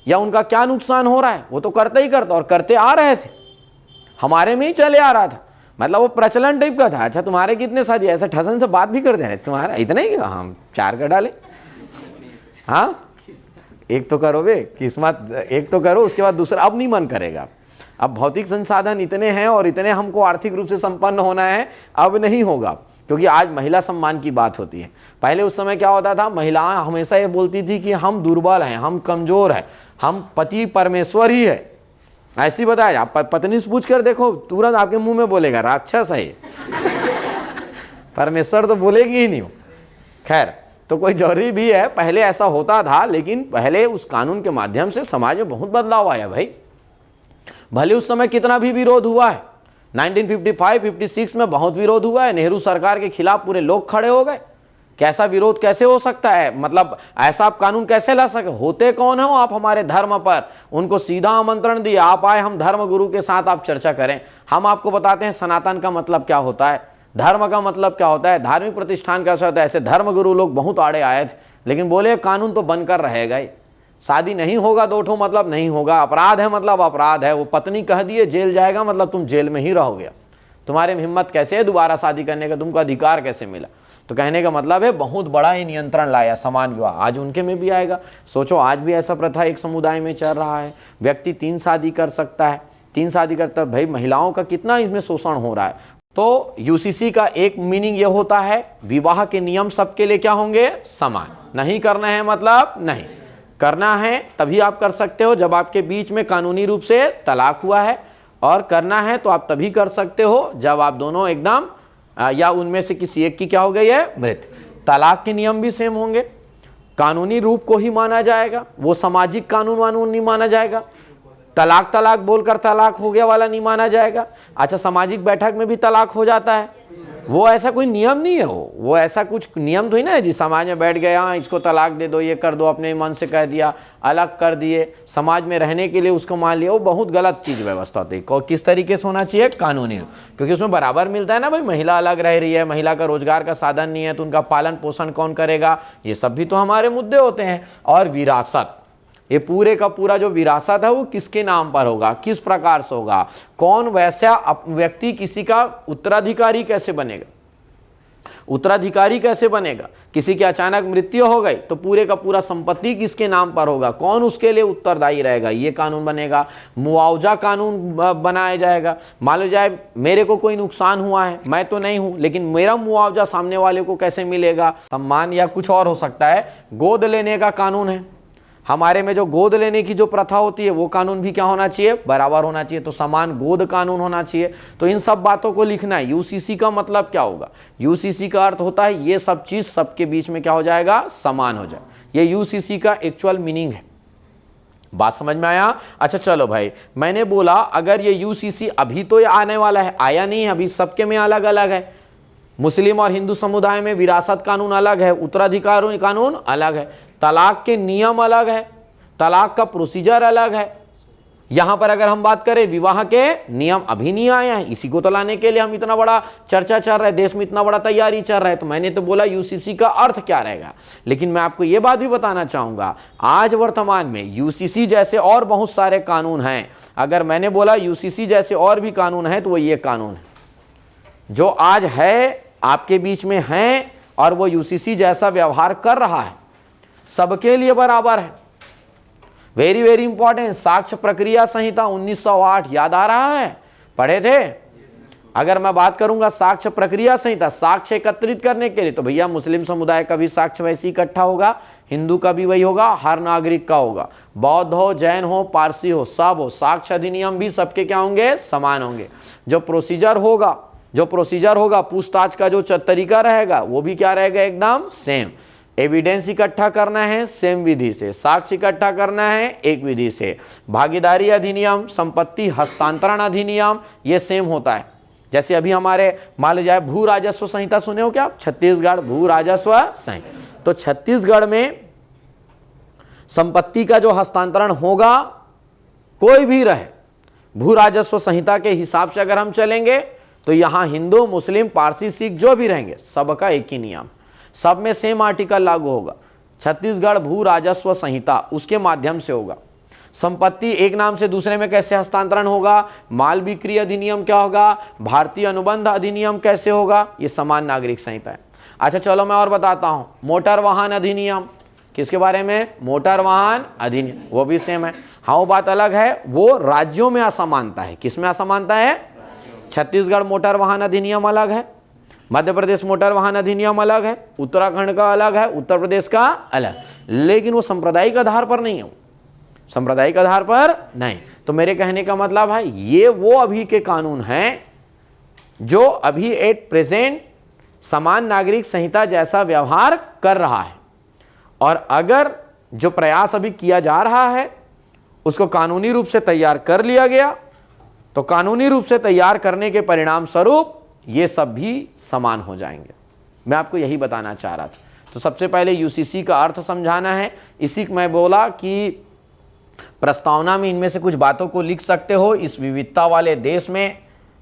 या उनका क्या नुकसान हो रहा है, वो तो करते ही करता और करते आ रहे थे, हमारे में ही चले आ रहा था। मतलब वो प्रचलन टाइप का था। अच्छा तुम्हारे कितने शादी, ऐसा ठसन से बात भी करते रहे, तुम्हारा इतना ही, हम 4 कर डाले। हाँ एक तो करो बे, किस्मत एक तो करो, उसके बाद दूसरा अब नहीं मन करेगा। अब भौतिक संसाधन इतने हैं और इतने हमको आर्थिक रूप से संपन्न होना है, अब नहीं होगा। क्योंकि आज महिला सम्मान की बात होती है। पहले उस समय क्या होता था, महिलाएं हमेशा ये बोलती थी कि हम दुर्बल हैं, हम कमजोर हैं, हम पति परमेश्वर ही है, ऐसी बताया। आप पत्नी से पूछ कर देखो, तुरंत आपके मुंह में बोलेगा राक्षस है परमेश्वर तो बोलेगी ही नहीं। खैर तो कोई जरूरी भी है, पहले ऐसा होता था, लेकिन पहले उस कानून के माध्यम से समाज में बहुत बदलाव आया भाई। भले उस समय कितना भी विरोध हुआ है, 1955-56 में बहुत विरोध हुआ है, नेहरू सरकार के खिलाफ पूरे लोग खड़े हो गए। कैसा विरोध कैसे हो सकता है, मतलब ऐसा आप कानून कैसे ला सके, होते कौन हो आप हमारे धर्म पर। उनको सीधा आमंत्रण दिया, आप आए, हम धर्म गुरु के साथ आप चर्चा करें, हम आपको बताते हैं सनातन का मतलब क्या होता है, धर्म का मतलब क्या होता है, धार्मिक प्रतिष्ठान कैसा होता है। ऐसे धर्म गुरु लोग बहुत आड़े आए थे, लेकिन बोले कानून तो बनकर रहेगा ही, शादी नहीं होगा 2 ठो मतलब नहीं होगा, अपराध है मतलब अपराध है। वो पत्नी कह दिए जेल जाएगा मतलब तुम जेल में ही रहोगे, तुम्हारे में हिम्मत कैसे है दोबारा शादी करने का, तुमको अधिकार कैसे मिला। तो कहने का मतलब है बहुत बड़ा ही नियंत्रण लाया समान विवाह, आज उनके में भी आएगा। सोचो आज भी ऐसा प्रथा एक समुदाय में चल रहा है, व्यक्ति 3 शादी कर सकता है, 3 शादी करता है। भाई महिलाओं का कितना इसमें शोषण हो रहा है। तो यूसीसी का एक मीनिंग ये होता है, विवाह के नियम सबके लिए क्या होंगे, समान। नहीं करना है मतलब नहीं करना है, तभी आप कर सकते हो जब आपके बीच में कानूनी रूप से तलाक हुआ है, और करना है तो आप तभी कर सकते हो जब आप दोनों एकदम या उनमें से किसी एक की क्या हो गई है मृत्यु। तलाक के नियम भी सेम होंगे, कानूनी रूप को ही माना जाएगा, वो सामाजिक कानून वानून नहीं माना जाएगा। तलाक तलाक बोलकर तलाक हो गया वाला नहीं माना जाएगा। अच्छा सामाजिक बैठक में भी तलाक हो जाता है, वो ऐसा कोई नियम नहीं है, वो ऐसा कुछ नियम तो ही ना है जी समाज में बैठ गया, हाँ इसको तलाक दे दो, ये कर दो, अपने मन से कह दिया, अलग कर दिए, समाज में रहने के लिए उसको मान लिया। वो बहुत गलत चीज़ व्यवस्था होती है। किस तरीके से होना चाहिए, कानूनी, क्योंकि उसमें बराबर मिलता है ना भाई। महिला अलग रह रही है, महिला का रोजगार का साधन नहीं है, तो उनका पालन पोषण कौन करेगा, ये सब भी तो हमारे मुद्दे होते हैं। और विरासत, ये पूरे का पूरा जो विरासत है वो किसके नाम पर होगा, किस प्रकार से होगा, कौन वैसा व्यक्ति किसी का उत्तराधिकारी कैसे बनेगा, उत्तराधिकारी कैसे बनेगा। किसी की अचानक मृत्यु हो गई तो पूरे का पूरा संपत्ति किसके नाम पर होगा, कौन उसके लिए उत्तरदायी रहेगा, ये कानून बनेगा। मुआवजा कानून बनाया जाएगा। मान लो जाए मेरे को कोई नुकसान हुआ है, मैं तो नहीं हूं, लेकिन मेरा मुआवजा सामने वाले को कैसे मिलेगा, सम्मान या कुछ और हो सकता है। गोद लेने का कानून है हमारे में, जो गोद लेने की जो प्रथा होती है वो कानून भी क्या होना चाहिए, बराबर होना चाहिए। तो समान गोद कानून होना चाहिए। तो इन सब बातों को लिखना है। यूसीसी का मतलब क्या होगा, यूसीसी का अर्थ होता है ये सब चीज सबके बीच में क्या हो जाएगा, समान हो जाए। ये यूसीसी का एक्चुअल मीनिंग है। बात समझ में आया? अच्छा चलो भाई, मैंने बोला अगर ये यूसीसी अभी तो ये आने वाला है, आया नहीं है अभी, सबके में अलग अलग है। मुस्लिम और हिंदू समुदाय में विरासत कानून अलग है, उत्तराधिकार कानून अलग है, तलाक के नियम अलग है, तलाक का प्रोसीजर अलग है। यहां पर अगर हम बात करें विवाह के नियम अभी नहीं आए हैं, इसी को तो लाने के लिए हम इतना बड़ा चर्चा चल रहा है, देश में इतना बड़ा तैयारी चल रहा है। तो मैंने तो बोला यूसीसी का अर्थ क्या रहेगा, लेकिन मैं आपको यह बात भी बताना चाहूंगा आज वर्तमान में यूसीसी जैसे और बहुत सारे कानून हैं। अगर मैंने बोला यूसीसी जैसे और भी कानून है तो वो ये कानून है जो आज है आपके बीच में है, और वो यूसीसी जैसा व्यवहार कर रहा है, सबके लिए बराबर है। वेरी वेरी इंपॉर्टेंट, साक्ष्य प्रक्रिया संहिता 1908 याद आ रहा है, पढ़े थे? अगर मैं बात करूंगा साक्ष्य प्रक्रिया संहिता, साक्ष्य एकत्रित करने के लिए, तो भैया मुस्लिम समुदाय का भी साक्ष्य वैसे इकट्ठा होगा, हिंदू का भी वही होगा, हर नागरिक का होगा, बौद्ध हो, जैन हो, पारसी हो, सब हो, साक्ष्य अधिनियम भी सबके क्या होंगे, समान होंगे। जो प्रोसीजर होगा, पूछताछ का जो तरीका रहेगा वो भी क्या रहेगा, एकदम सेम। एविडेंस इकट्ठा करना है सेम विधि से, साक्ष्य इकट्ठा करना है एक विधि से। भागीदारी अधिनियम, संपत्ति हस्तांतरण अधिनियम, ये सेम होता है। जैसे अभी हमारे मान लीजिए भू राजस्व संहिता सुने हो क्या आप, छत्तीसगढ़ भू राजस्व संहिता, तो छत्तीसगढ़ में संपत्ति का जो हस्तांतरण होगा, कोई भी रहे, भू राजस्व संहिता के हिसाब से अगर हम चलेंगे तो यहां हिंदू, मुस्लिम, पारसी, सिख जो भी रहेंगे सबका एक ही नियम, सब में सेम आर्टिकल लागू होगा। छत्तीसगढ़ भू राजस्व संहिता उसके माध्यम से होगा। संपत्ति एक नाम से दूसरे में कैसे हस्तांतरण होगा, माल बिक्री अधिनियम क्या होगा, भारतीय अनुबंध अधिनियम कैसे होगा, ये समान नागरिक संहिता है। अच्छा चलो मैं और बताता हूं, मोटर वाहन अधिनियम, किसके बारे में, मोटर वाहन अधिनियम, वो भी सेम है। हाँ वो बात अलग है, वो राज्यों में असमानता है। किस में असमानता है, छत्तीसगढ़ मोटर वाहन अधिनियम अलग है, मध्य प्रदेश मोटर वाहन अधिनियम अलग है, उत्तराखंड का अलग है, उत्तर प्रदेश का अलग, लेकिन वो सांप्रदायिक आधार पर नहीं है, सांप्रदायिक आधार पर नहीं। तो मेरे कहने का मतलब है ये वो अभी के कानून हैं जो अभी एट प्रेजेंट समान नागरिक संहिता जैसा व्यवहार कर रहा है। और अगर जो प्रयास अभी किया जा रहा है उसको कानूनी रूप से तैयार कर लिया गया, तो कानूनी रूप से तैयार करने के परिणाम स्वरूप ये सब भी समान हो जाएंगे। मैं आपको यही बताना चाह रहा था। तो सबसे पहले यूसीसी का अर्थ समझाना है। इसी मैं बोला कि प्रस्तावना में इनमें से कुछ बातों को लिख सकते हो। इस विविधता वाले देश में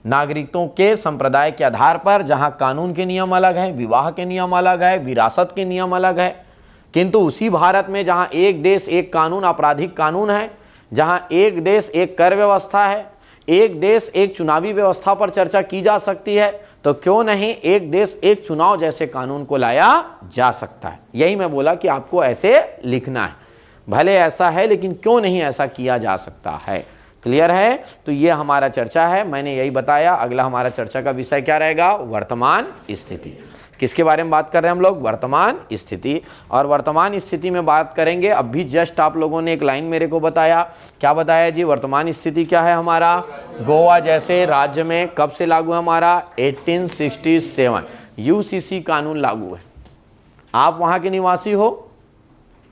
नागरिकों के संप्रदाय के आधार पर, जहां कानून के नियम अलग हैं, विवाह के नियम अलग है, विरासत के नियम अलग है, किंतु उसी भारत में जहां एक देश एक कानून, आपराधिक कानून है, जहां एक देश एक कर व्यवस्था है, एक देश एक चुनावी व्यवस्था पर चर्चा की जा सकती है, तो क्यों नहीं एक देश एक चुनाव जैसे कानून को लाया जा सकता है। यही मैं बोला कि आपको ऐसे लिखना है। भले ऐसा है लेकिन क्यों नहीं ऐसा किया जा सकता है। क्लियर है? तो ये हमारा चर्चा है, मैंने यही बताया। अगला हमारा चर्चा का विषय क्या रहेगा, वर्तमान स्थिति। किसके बारे में बात कर रहे हैं हम लोग, वर्तमान स्थिति। और वर्तमान स्थिति में बात करेंगे। अभी जस्ट आप लोगों ने एक लाइन मेरे को बताया, क्या बताया जी, वर्तमान स्थिति क्या है हमारा, गोवा जैसे राज्य में कब से लागू है हमारा, 1867 यूसीसी कानून लागू है। आप वहाँ के निवासी हो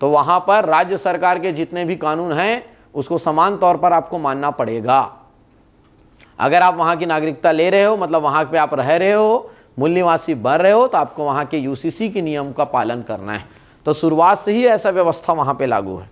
तो वहाँ पर राज्य सरकार के जितने भी कानून हैं उसको समान तौर पर आपको मानना पड़ेगा। अगर आप वहाँ की नागरिकता ले रहे हो, मतलब वहाँ पे आप रह रहे हो, मूल निवासी बन रहे हो, तो आपको वहाँ के यूसीसी के नियम का पालन करना है। तो शुरुआत से ही ऐसा व्यवस्था वहाँ पे लागू है।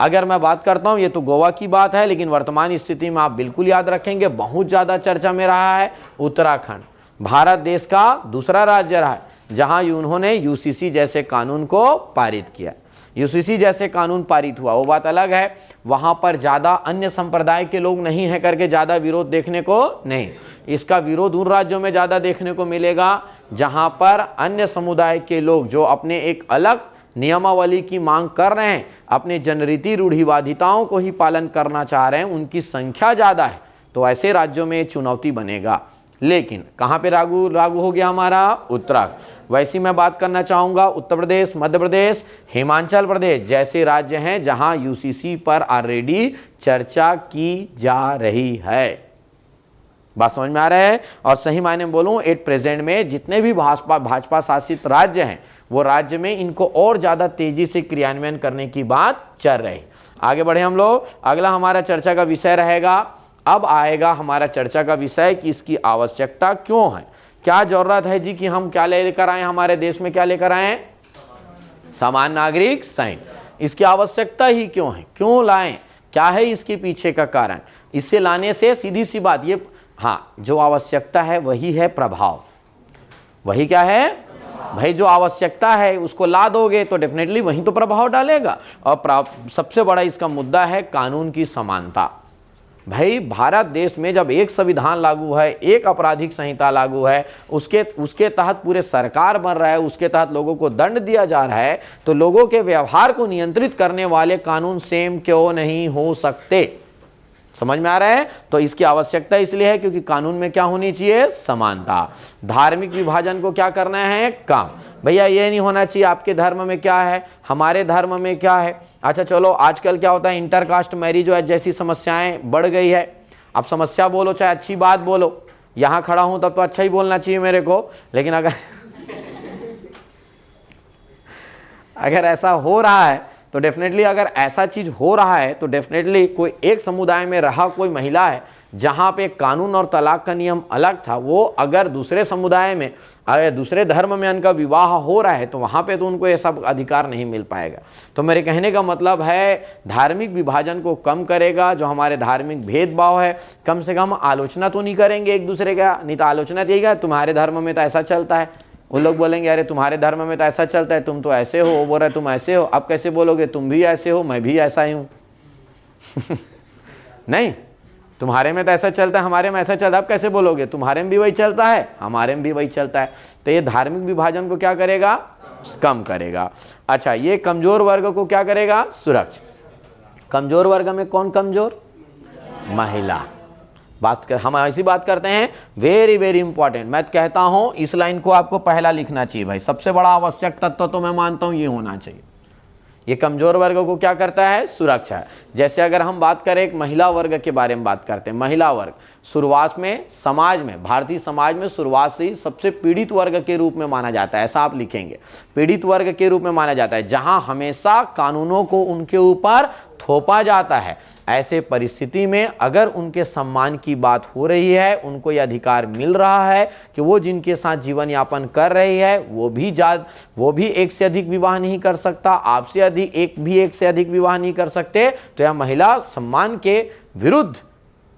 अगर मैं बात करता हूँ, ये तो गोवा की बात है, लेकिन वर्तमान स्थिति में आप बिल्कुल याद रखेंगे, बहुत ज़्यादा चर्चा में रहा है उत्तराखंड। भारत देश का दूसरा राज्य रहा है जहाँ उन्होंने यूसीसी जैसे कानून को पारित किया। यूसीसी जैसे कानून पारित हुआ, वो बात अलग है। वहाँ पर ज़्यादा अन्य संप्रदाय के लोग नहीं हैं करके ज़्यादा विरोध देखने को नहीं। इसका विरोध उन राज्यों में ज़्यादा देखने को मिलेगा जहाँ पर अन्य समुदाय के लोग जो अपने एक अलग नियमावली की मांग कर रहे हैं, अपने जनरीति रूढ़िवादिताओं को ही पालन करना चाह रहे हैं, उनकी संख्या ज़्यादा है। तो ऐसे राज्यों में चुनौती बनेगा। लेकिन कहाँ पे लागू हो गया हमारा, उत्तराखंड। वैसी मैं बात करना चाहूँगा उत्तर प्रदेश, मध्य प्रदेश, हिमाचल प्रदेश जैसे राज्य हैं जहाँ यूसीसी पर ऑलरेडी चर्चा की जा रही है। बात समझ में आ रहा है? और सही मायने में बोलूँ, एट प्रेजेंट में जितने भी भाजपा शासित राज्य हैं वो राज्य में इनको और ज़्यादा तेज़ी से क्रियान्वयन करने की बात चल रही। आगे बढ़े हम लोग। अगला हमारा चर्चा का विषय रहेगा, अब आएगा हमारा चर्चा का विषय कि इसकी आवश्यकता क्यों है, क्या जरूरत है जी कि हम क्या लेकर आए, हमारे देश में क्या लेकर आए, समान नागरिक संहिता। इसकी आवश्यकता ही क्यों है, क्यों लाएं, क्या है इसके पीछे का कारण। इससे लाने से सीधी सी बात ये, हाँ जो आवश्यकता है वही है प्रभाव, वही क्या है भाई, जो आवश्यकता है उसको ला दोगे तो डेफिनेटली वहीं तो प्रभाव डालेगा। और सबसे बड़ा इसका मुद्दा है कानून की समानता। भाई भारत देश में जब एक संविधान लागू है, एक आपराधिक संहिता लागू है, उसके तहत पूरे सरकार बन रहा है, उसके तहत लोगों को दंड दिया जा रहा है, तो लोगों के व्यवहार को नियंत्रित करने वाले कानून सेम क्यों नहीं हो सकते। समझ में आ रहा है। तो इसकी आवश्यकता इसलिए है क्योंकि कानून में क्या होनी चाहिए, समानता। धार्मिक विभाजन को क्या करना है, काम। भैया ये नहीं होना चाहिए आपके धर्म में क्या है, हमारे धर्म में क्या है। अच्छा चलो, आजकल क्या होता है, इंटरकास्ट मैरिज जैसी समस्याएं बढ़ गई है। अब समस्या बोलो चाहे अच्छी बात बोलो, यहाँ खड़ा हूं तब तो अच्छा ही बोलना चाहिए मेरे को, लेकिन अगर ऐसा हो रहा है तो डेफिनेटली, अगर ऐसा चीज हो रहा है तो डेफिनेटली कोई एक समुदाय में रहा कोई महिला है जहां पे कानून और तलाक का नियम अलग था, वो अगर दूसरे समुदाय में, अगर दूसरे धर्म में उनका विवाह हो रहा है तो वहां पे तो उनको ये सब अधिकार नहीं मिल पाएगा। तो मेरे कहने का मतलब है धार्मिक विभाजन को कम करेगा, जो हमारे धार्मिक भेदभाव है, कम से कम आलोचना तो नहीं करेंगे एक दूसरे का। नहीं तो आलोचना यही, तुम्हारे धर्म में तो ऐसा चलता है, वो लोग बोलेंगे अरे तुम्हारे धर्म में तो ऐसा चलता है, तुम तो ऐसे हो, वो बोल रहे तुम ऐसे हो। अब कैसे बोलोगे, तुम भी ऐसे हो मैं भी ऐसा ही हूं नहीं, तुम्हारे में तो ऐसा चलता है, हमारे में ऐसा चलता है। अब कैसे बोलोगे, तुम्हारे में भी वही चलता है, हमारे में भी वही चलता है। तो ये धार्मिक विभाजन को क्या करेगा, कम करेगा। अच्छा, ये कमजोर वर्ग को क्या करेगा, सुरक्षा। कमजोर वर्ग में कौन कमजोर, महिला। हम ऐसी बात करते हैं, वेरी वेरी इंपॉर्टेंट। मैं कहता हूं इस लाइन को आपको पहला लिखना चाहिए भाई, सबसे बड़ा आवश्यक तत्व तो मैं मानता हूं ये होना चाहिए। ये कमजोर वर्ग को क्या करता है, सुरक्षा। जैसे अगर हम बात करें एक महिला वर्ग के बारे में बात करते हैं, महिला वर्ग शुरुआत में समाज में, भारतीय समाज में शुरुआत से ही सबसे पीड़ित वर्ग के रूप में माना जाता है। ऐसा आप लिखेंगे, पीड़ित वर्ग के रूप में माना जाता है, जहां हमेशा कानूनों को उनके ऊपर थोपा जाता है। ऐसे परिस्थिति में अगर उनके सम्मान की बात हो रही है, उनको यह अधिकार मिल रहा है कि वो जिनके साथ जीवन यापन कर रही है वो भी एक से अधिक विवाह नहीं कर सकता, आपसे अधिक एक से अधिक विवाह नहीं कर सकते, तो यह महिला सम्मान के विरुद्ध,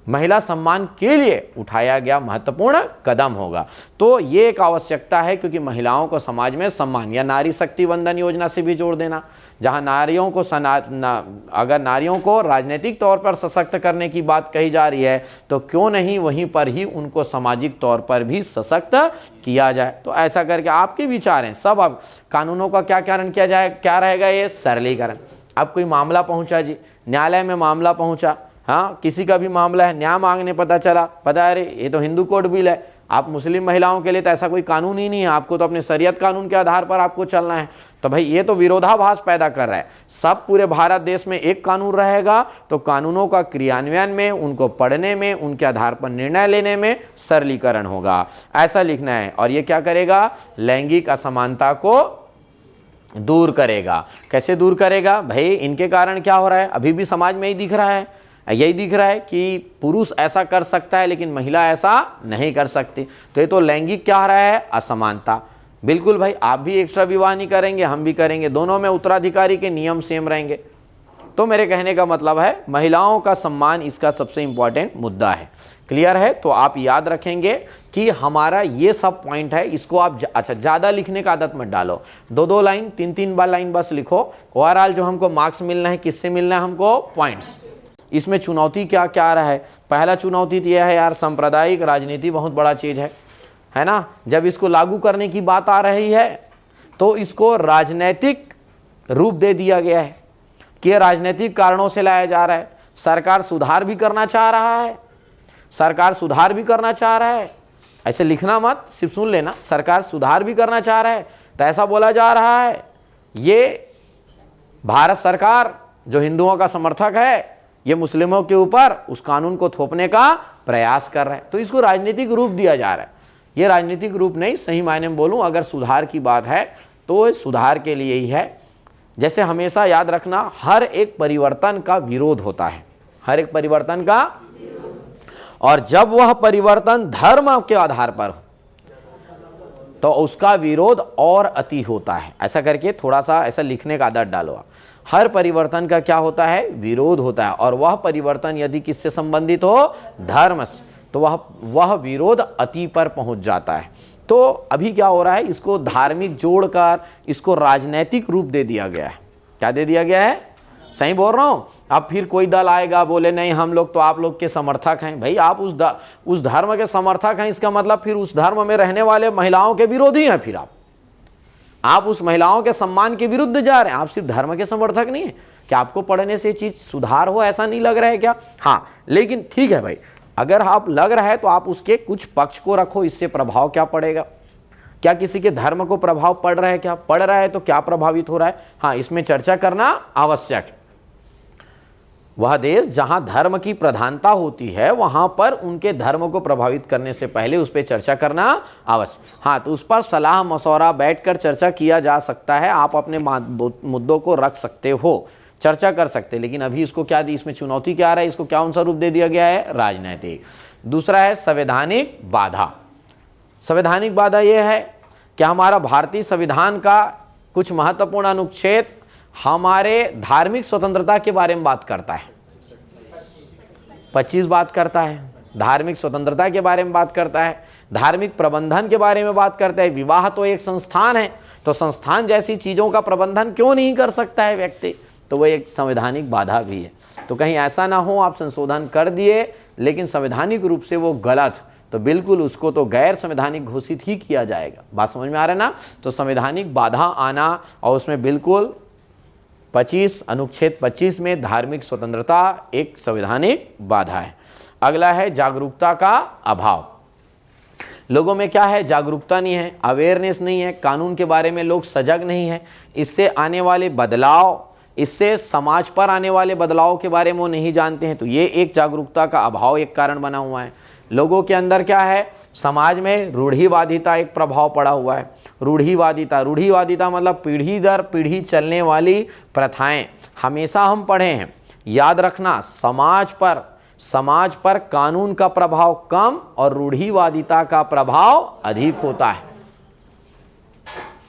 महिला सम्मान के लिए उठाया गया महत्वपूर्ण कदम होगा। तो ये एक आवश्यकता है, क्योंकि महिलाओं को समाज में सम्मान, या नारी शक्ति वंदन योजना से भी जोड़ देना, जहां नारियों को अगर नारियों को राजनीतिक तौर पर सशक्त करने की बात कही जा रही है, तो क्यों नहीं वहीं पर ही उनको सामाजिक तौर पर भी सशक्त किया जाए। तो ऐसा करके आपके विचार हैं सब। अब कानूनों का क्या कारण किया जाए, क्या रहेगा, ये सरलीकरण। अब कोई मामला पहुंचा जी, न्यायालय में मामला पहुंचा, हाँ किसी का भी मामला है, न्याय मांगने पता चला, पता है अरे ये तो हिंदू कोड बिल है, आप मुस्लिम महिलाओं के लिए तो ऐसा कोई कानून ही नहीं है, आपको तो अपने शरीयत कानून के आधार पर आपको चलना है। तो भाई ये तो विरोधाभास पैदा कर रहा है। सब पूरे भारत देश में एक कानून रहेगा तो कानूनों का क्रियान्वयन में, उनको पढ़ने में, उनके आधार पर निर्णय लेने में सरलीकरण होगा, ऐसा लिखना है। और ये क्या करेगा, लैंगिक असमानता को दूर करेगा। कैसे दूर करेगा भाई, इनके कारण क्या हो रहा है, अभी भी समाज में ही दिख रहा है, यही दिख रहा है कि पुरुष ऐसा कर सकता है लेकिन महिला ऐसा नहीं कर सकती। तो ये तो लैंगिक क्या हो रहा है, असमानता। बिल्कुल भाई, आप भी एक्स्ट्रा विवाह नहीं करेंगे, हम भी करेंगे, दोनों में उत्तराधिकारी के नियम सेम रहेंगे। तो मेरे कहने का मतलब है महिलाओं का सम्मान इसका सबसे इंपॉर्टेंट मुद्दा है। क्लियर है। तो आप याद रखेंगे कि हमारा ये सब पॉइंट है, इसको आप अच्छा ज़्यादा लिखने का आदत मत डालो, 2-2 लाइन 3-3 बार लाइन बस लिखो। ओवरऑल जो हमको मार्क्स मिलना है, किससे मिलना है हमको, पॉइंट्स। इसमें चुनौती क्या क्या रहा है, पहला चुनौती तो यह है यार, सांप्रदायिक राजनीति बहुत बड़ा चीज़ है ना। जब इसको लागू करने की बात आ रही है तो इसको राजनीतिक रूप दे दिया गया है कि यह राजनीतिक कारणों से लाया जा रहा है। सरकार सुधार भी करना चाह रहा है, सरकार सुधार भी करना चाह रहा है, ऐसे लिखना मत, सिर्फ सुन लेना, सरकार सुधार भी करना चाह रहा है। तो ऐसा बोला जा रहा है ये भारत सरकार जो हिंदुओं का समर्थक है, ये मुस्लिमों के ऊपर उस कानून को थोपने का प्रयास कर रहे हैं। तो इसको राजनीतिक रूप दिया जा रहा है। ये राजनीतिक रूप नहीं, सही मायने में बोलूं अगर सुधार की बात है तो सुधार के लिए ही है। जैसे हमेशा याद रखना, हर एक परिवर्तन का विरोध होता है, हर एक परिवर्तन का, और जब वह परिवर्तन धर्म के आधार पर हो तो उसका विरोध और अति होता है। ऐसा करके थोड़ा सा ऐसा लिखने का आदत डालो। हर परिवर्तन का क्या होता है? विरोध होता है, और वह परिवर्तन यदि किससे संबंधित हो? धर्म से, तो वह विरोध अति पर पहुंच जाता है। तो अभी क्या हो रहा है, इसको धार्मिक जोड़कर इसको राजनैतिक रूप दे दिया गया है। क्या दे दिया गया है? सही बोल रहा हूं? अब फिर कोई दल आएगा बोले नहीं हम लोग तो आप लोग के समर्थक हैं। भाई आप उस धर्म के समर्थक हैं, इसका मतलब फिर उस धर्म में रहने वाले महिलाओं के विरोधी हैं। फिर आप उस महिलाओं के सम्मान के विरुद्ध जा रहे हैं। आप सिर्फ धर्म के समर्थक नहीं है। क्या आपको पढ़ने से चीज सुधार हो, ऐसा नहीं लग रहा है क्या? हाँ, लेकिन ठीक है भाई, अगर आप लग रहा है तो आप उसके कुछ पक्ष को रखो। इससे प्रभाव क्या पड़ेगा? क्या किसी के धर्म को प्रभाव पड़ रहा है? क्या पड़ रहा है तो क्या प्रभावित हो रहा है? हाँ, इसमें चर्चा करना आवश्यक है। वह देश जहां धर्म की प्रधानता होती है वहां पर उनके धर्म को प्रभावित करने से पहले उस पर चर्चा करना आवश्यक। हाँ, तो उस पर सलाह मशवरा बैठकर चर्चा किया जा सकता है। आप अपने मुद्दों को रख सकते हो, चर्चा कर सकते हैं। लेकिन अभी इसको क्या दी, इसमें चुनौती क्या आ रहा है? इसको क्या उनसा रूप दे दिया गया है? राजनैतिक। दूसरा है संवैधानिक बाधा। संवैधानिक बाधा यह है कि हमारा भारतीय संविधान का कुछ महत्वपूर्ण अनुच्छेद हमारे धार्मिक स्वतंत्रता के बारे में बात करता है। 25 बात करता है, धार्मिक स्वतंत्रता के बारे में बात करता है, धार्मिक प्रबंधन के बारे में बात करता है। विवाह तो एक संस्थान है, तो संस्थान जैसी चीजों का प्रबंधन क्यों नहीं कर सकता है व्यक्ति? तो वह एक संवैधानिक बाधा भी है। तो कहीं ऐसा ना हो आप संशोधन कर दिए लेकिन संवैधानिक रूप से वो गलत, तो बिल्कुल उसको तो गैर संवैधानिक घोषित ही किया जाएगा। बात समझ में आ रहा है ना? तो संवैधानिक बाधा आना, और उसमें बिल्कुल 25 अनुच्छेद 25 में धार्मिक स्वतंत्रता एक संवैधानिक बाधा है। अगला है जागरूकता का अभाव। लोगों में क्या है? जागरूकता नहीं है, अवेयरनेस नहीं है, कानून के बारे में लोग सजग नहीं है। इससे आने वाले बदलाव, इससे समाज पर आने वाले बदलाव के बारे में वो नहीं जानते हैं। तो ये एक जागरूकता का अभाव एक कारण बना हुआ है। लोगों के अंदर क्या है? समाज में रूढ़िवादिता एक प्रभाव पड़ा हुआ है। रूढ़िवादिता मतलब पीढ़ी दर पीढ़ी चलने वाली प्रथाएं। हमेशा हम पढ़े हैं, याद रखना, समाज पर कानून का प्रभाव कम और रूढ़िवादिता का प्रभाव अधिक होता है।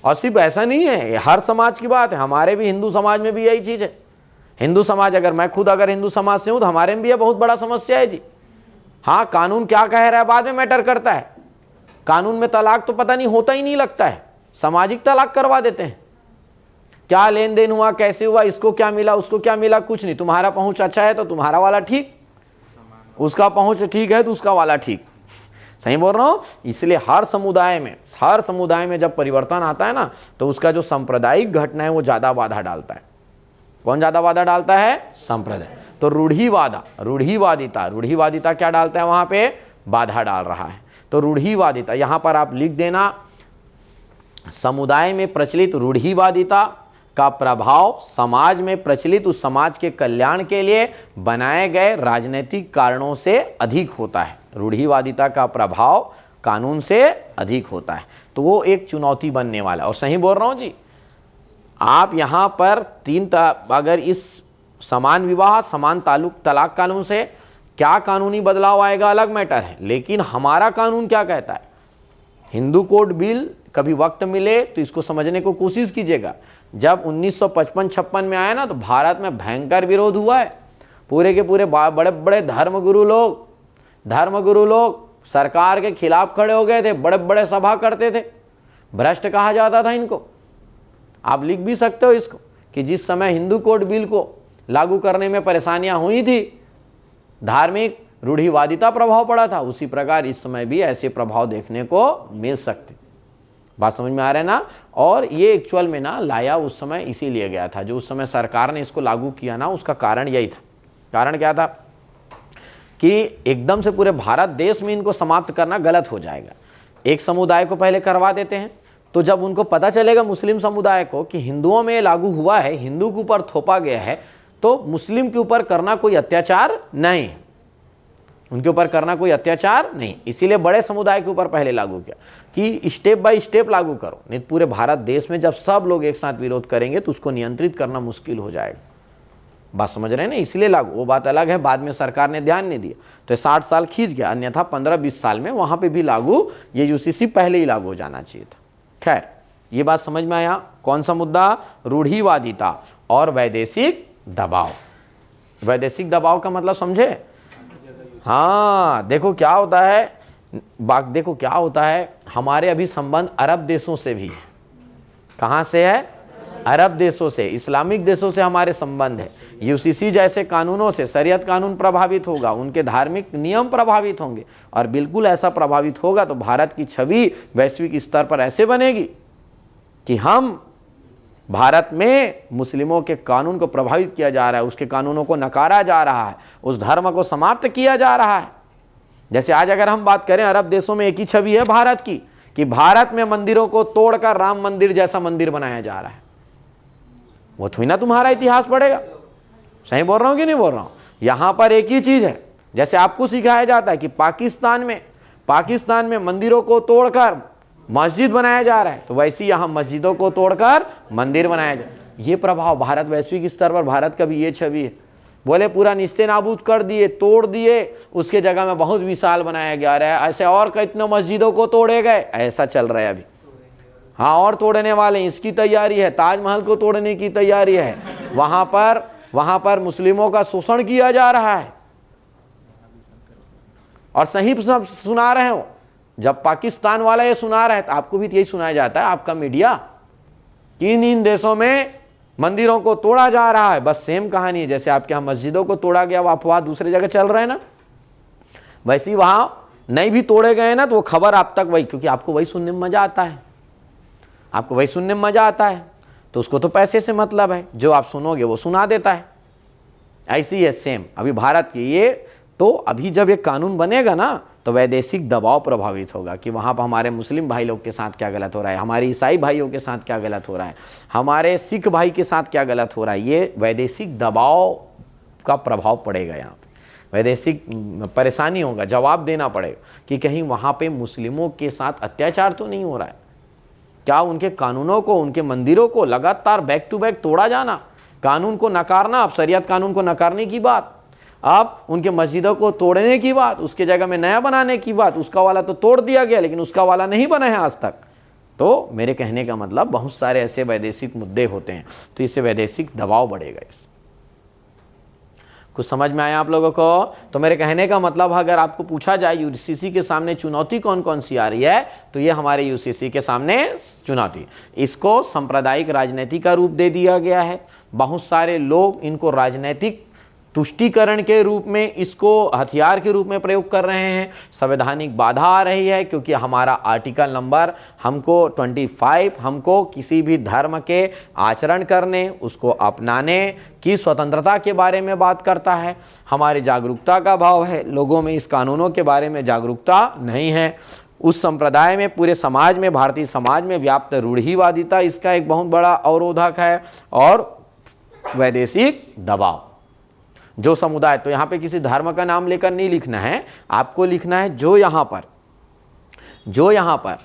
और सिर्फ ऐसा नहीं है, हर समाज की बात है, हमारे भी हिंदू समाज में भी यही चीज है। हिंदू समाज, अगर मैं खुद हिंदू समाज से हूं तो हमारे में भी यह बहुत बड़ा समस्या है जी। हाँ, कानून क्या कह रहा है बाद में मैटर करता है। कानून में तलाक तो पता नहीं होता ही नहीं लगता है, सामाजिक तलाक करवा देते हैं। क्या लेन देन हुआ, कैसे हुआ, इसको क्या मिला, उसको क्या मिला, कुछ नहीं। तुम्हारा पहुंच अच्छा है तो तुम्हारा वाला ठीक, उसका पहुंच ठीक है तो उसका वाला ठीक। सही बोल रहा हूं? इसलिए हर समुदाय में जब परिवर्तन आता है ना तो उसका जो सांप्रदायिक घटना है वो ज्यादा बाधा डालता है। कौन ज्यादा बाधा डालता है? संप्रदाय। तो रूढ़िवादिता क्या डालता है? वहां पे बाधा डाल रहा है। तो रूढ़िवादिता यहां पर आप लिख देना, समुदाय में प्रचलित रूढ़िवादिता का प्रभाव समाज में प्रचलित उस समाज के कल्याण के लिए बनाए गए राजनीतिक कारणों से अधिक होता है। रूढ़िवादिता का प्रभाव कानून से अधिक होता है, तो वो एक चुनौती बनने वाला। और सही बोल रहा हूं जी? आप यहां पर अगर इस समान विवाह समान तलाक कानून से क्या कानूनी बदलाव आएगा अलग मैटर है, लेकिन हमारा कानून क्या कहता है? हिंदू कोड बिल कभी वक्त मिले तो इसको समझने को कोशिश कीजिएगा। जब 1955-56 में आया ना तो भारत में भयंकर विरोध हुआ है। पूरे के पूरे बड़े बड़े धर्मगुरु लोग सरकार के खिलाफ खड़े हो गए थे, बड़े बड़े सभा करते थे, भ्रष्ट कहा जाता था इनको। आप लिख भी सकते हो इसको कि जिस समय हिंदू कोड बिल को लागू करने में परेशानियां हुई थी, धार्मिक रूढ़िवादिता प्रभाव पड़ा था, उसी प्रकार इस समय भी ऐसे प्रभाव देखने को मिल सकते। बात समझ में आ रहा है ना? और ये एक्चुअल में ना लाया उस समय इसीलिए गया था, जो उस समय सरकार ने इसको लागू किया ना, उसका कारण यही था। कारण क्या था कि एकदम से पूरे भारत देश में इनको समाप्त करना गलत हो जाएगा। एक समुदाय को पहले करवा देते हैं, तो जब उनको पता चलेगा मुस्लिम समुदाय को कि हिंदुओं में लागू हुआ है, हिंदू के ऊपर थोपा गया है, तो मुस्लिम के ऊपर करना कोई अत्याचार नहीं। उनके ऊपर करना कोई अत्याचार नहीं। इसीलिए बड़े समुदाय के ऊपर पहले लागू किया कि स्टेप बाय स्टेप लागू करो, नहीं पूरे भारत देश में जब सब लोग एक साथ विरोध करेंगे तो उसको नियंत्रित करना मुश्किल हो जाएगा। बात समझ रहे हैं ना, इसलिए लागू, वो बात अलग है, बाद में सरकार ने ध्यान नहीं दिया तो 60 साल खींच गया, अन्यथा 15-20 साल में वहां पे भी लागू, ये यूसीसी पहले ही लागू हो जाना चाहिए था। खैर ये बात समझ में आया। कौन सा मुद्दा? रूढ़िवादिता और वैदेशिक दबाव। वैदेशिक दबाव का मतलब समझे? हाँ देखो क्या होता है, देखो क्या होता है, हमारे अभी संबंध अरब देशों से भी है। कहाँ से है? अरब देशों से, इस्लामिक देशों से हमारे संबंध है। यूसीसी जैसे कानूनों से शरीयत कानून प्रभावित होगा, उनके धार्मिक नियम प्रभावित होंगे, और बिल्कुल ऐसा प्रभावित होगा तो भारत की छवि वैश्विक स्तर पर ऐसे बनेगी कि हम भारत में मुस्लिमों के कानून को प्रभावित किया जा रहा है, उसके कानूनों को नकारा जा रहा है, उस धर्म को समाप्त किया जा रहा है। जैसे आज अगर हम बात करें, अरब देशों में एक ही छवि है भारत की कि भारत में मंदिरों को तोड़कर राम मंदिर जैसा मंदिर बनाया जा रहा है। वो थोड़ी ना तुम्हारा इतिहास पढ़ेगा। सही बोल रहा हूँ कि नहीं बोल रहा हूँ? यहां पर एक ही चीज है, जैसे आपको सिखाया जाता है कि पाकिस्तान में मंदिरों को तोड़कर मस्जिद बनाया जा रहा है, तो वैसे ही यहां मस्जिदों को तोड़कर मंदिर बनाया जा रहा है। ये प्रभाव भारत, वैश्विक स्तर पर भारत का भी ये छवि है। बोले पूरा निस्ते नाबूद कर दिए, तोड़ दिए, उसके जगह में बहुत विशाल बनाया जा रहा है, ऐसे और कितने मस्जिदों को तोड़े गए, ऐसा चल रहा है अभी। हाँ और तोड़ने वाले, इसकी तैयारी है, ताजमहल को तोड़ने की तैयारी है। वहां पर मुस्लिमों का शोषण किया जा रहा है, और सही सब सुना रहे हो। जब पाकिस्तान वाला ये सुना रहा है तो आपको भी यही सुनाया जाता है, आपका मीडिया, कि इन देशों में मंदिरों को तोड़ा जा रहा है। बस सेम कहानी है, जैसे आपके यहाँ मस्जिदों को तोड़ा गया, वो अफवाह दूसरी जगह चल रहे हैं ना, वैसे ही वहां नहीं भी तोड़े गए ना तो वो खबर आप तक वही, क्योंकि आपको वही सुनने में मजा आता है, आपको वही सुनने में मजा आता है, तो उसको तो पैसे से मतलब है, जो आप सुनोगे वो सुना देता है। ऐसी है सेम अभी भारत की ये। तो अभी जब ये कानून बनेगा ना तो वैदेशिक दबाव प्रभावित होगा कि वहाँ पर हमारे मुस्लिम भाई लोग के साथ क्या गलत हो रहा है, हमारे ईसाई भाइयों के साथ क्या गलत हो रहा है, हमारे सिख भाई के साथ क्या गलत हो रहा है। ये वैदेशिक दबाव का प्रभाव पड़ेगा, यहाँ पे वैदेशिक परेशानी होगा, जवाब देना पड़ेगा कि कहीं वहाँ पे मुस्लिमों के साथ अत्याचार तो नहीं हो रहा है। क्या उनके कानूनों को, उनके मंदिरों को लगातार बैक टू बैक तोड़ा जाना, कानून को नकारना, अब शरीयत कानून को नकारने की बात, अब उनके मस्जिदों को तोड़ने की बात, उसके जगह में नया बनाने की बात, उसका वाला तो तोड़ दिया गया लेकिन उसका वाला नहीं बना है आज तक। तो मेरे कहने का मतलब बहुत सारे ऐसे वैदेशिक मुद्दे होते हैं, तो इससे वैदेशिक दबाव बढ़ेगा। इस कुछ समझ में आया आप लोगों को? तो मेरे कहने का मतलब अगर आपको पूछा जाए यूसीसी के सामने चुनौती कौन कौन सी आ रही है, तो ये हमारे यूसीसी के सामने चुनौती, इसको सांप्रदायिक राजनीति का रूप दे दिया गया है। बहुत सारे लोग इनको राजनीतिक तुष्टीकरण के रूप में, इसको हथियार के रूप में प्रयोग कर रहे हैं। संवैधानिक बाधा आ रही है क्योंकि हमारा आर्टिकल नंबर हमको 25 हमको किसी भी धर्म के आचरण करने, उसको अपनाने की स्वतंत्रता के बारे में बात करता है। हमारी जागरूकता का अभाव है, लोगों में इस कानूनों के बारे में जागरूकता नहीं है। उस संप्रदाय में, पूरे समाज में, भारतीय समाज में व्याप्त रूढ़िवादिता इसका एक बहुत बड़ा अवरोधक है, और वैदेशिक दबाव। जो समुदाय, तो यहाँ पे किसी धर्म का नाम लेकर नहीं लिखना है, आपको लिखना है जो यहाँ पर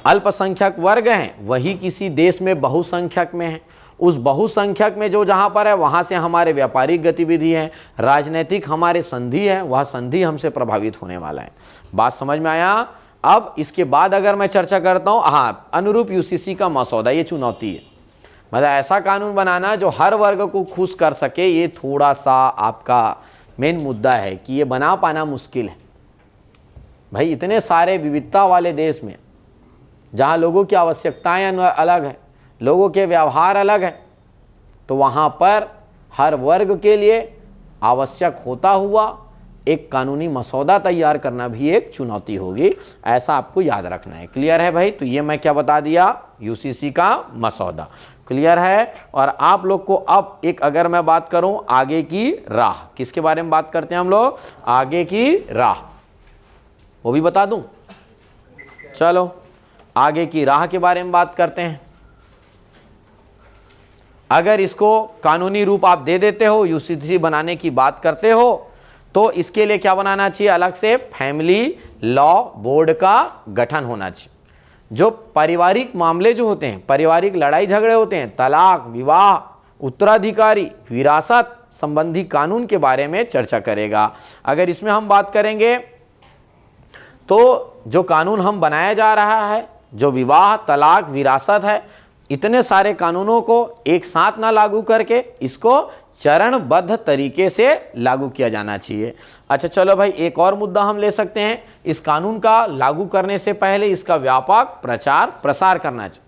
अल्पसंख्यक वर्ग हैं वही किसी देश में बहुसंख्यक में है। उस बहुसंख्यक में जो जहाँ पर है वहाँ से हमारे व्यापारिक गतिविधि है, राजनीतिक हमारे संधि है, वह संधि हमसे प्रभावित होने वाला है। बात समझ में आया? अब इसके बाद अगर मैं चर्चा करता हूँ, हाँ, अनुरूप यूसीसी का मसौदा, ये चुनौती है। मतलब ऐसा कानून बनाना जो हर वर्ग को खुश कर सके, ये थोड़ा सा आपका मेन मुद्दा है कि ये बना पाना मुश्किल है। भाई इतने सारे विविधता वाले देश में, जहाँ लोगों की आवश्यकताएं अलग है, लोगों के व्यवहार अलग है, तो वहाँ पर हर वर्ग के लिए आवश्यक होता हुआ एक कानूनी मसौदा तैयार करना भी एक चुनौती होगी, ऐसा आपको याद रखना है। क्लियर है भाई? तो ये मैं क्या बता दिया, यूसीसी का मसौदा क्लियर है। और आप लोग को अब एक, अगर मैं बात करूं आगे की राह, किसके बारे में बात करते हैं हम लोग? आगे की राह, वो भी बता दूं? चलो आगे की राह के बारे में बात करते हैं। अगर इसको कानूनी रूप आप दे देते हो, यूसीसी बनाने की बात करते हो, तो इसके लिए क्या बनाना चाहिए, अलग से फैमिली लॉ बोर्ड का गठन होना चाहिए। जो पारिवारिक मामले जो होते हैं, पारिवारिक लड़ाई झगड़े होते हैं, तलाक, विवाह, उत्तराधिकारी, विरासत संबंधी कानून के बारे में चर्चा करेगा। अगर इसमें हम बात करेंगे तो जो कानून हम बनाया जा रहा है, जो विवाह, तलाक, विरासत है, इतने सारे कानूनों को एक साथ ना लागू करके इसको चरणबद्ध तरीके से लागू किया जाना चाहिए। अच्छा चलो भाई, एक और मुद्दा हम ले सकते हैं। इस कानून का लागू करने से पहले इसका व्यापक प्रचार प्रसार करना चाहिए।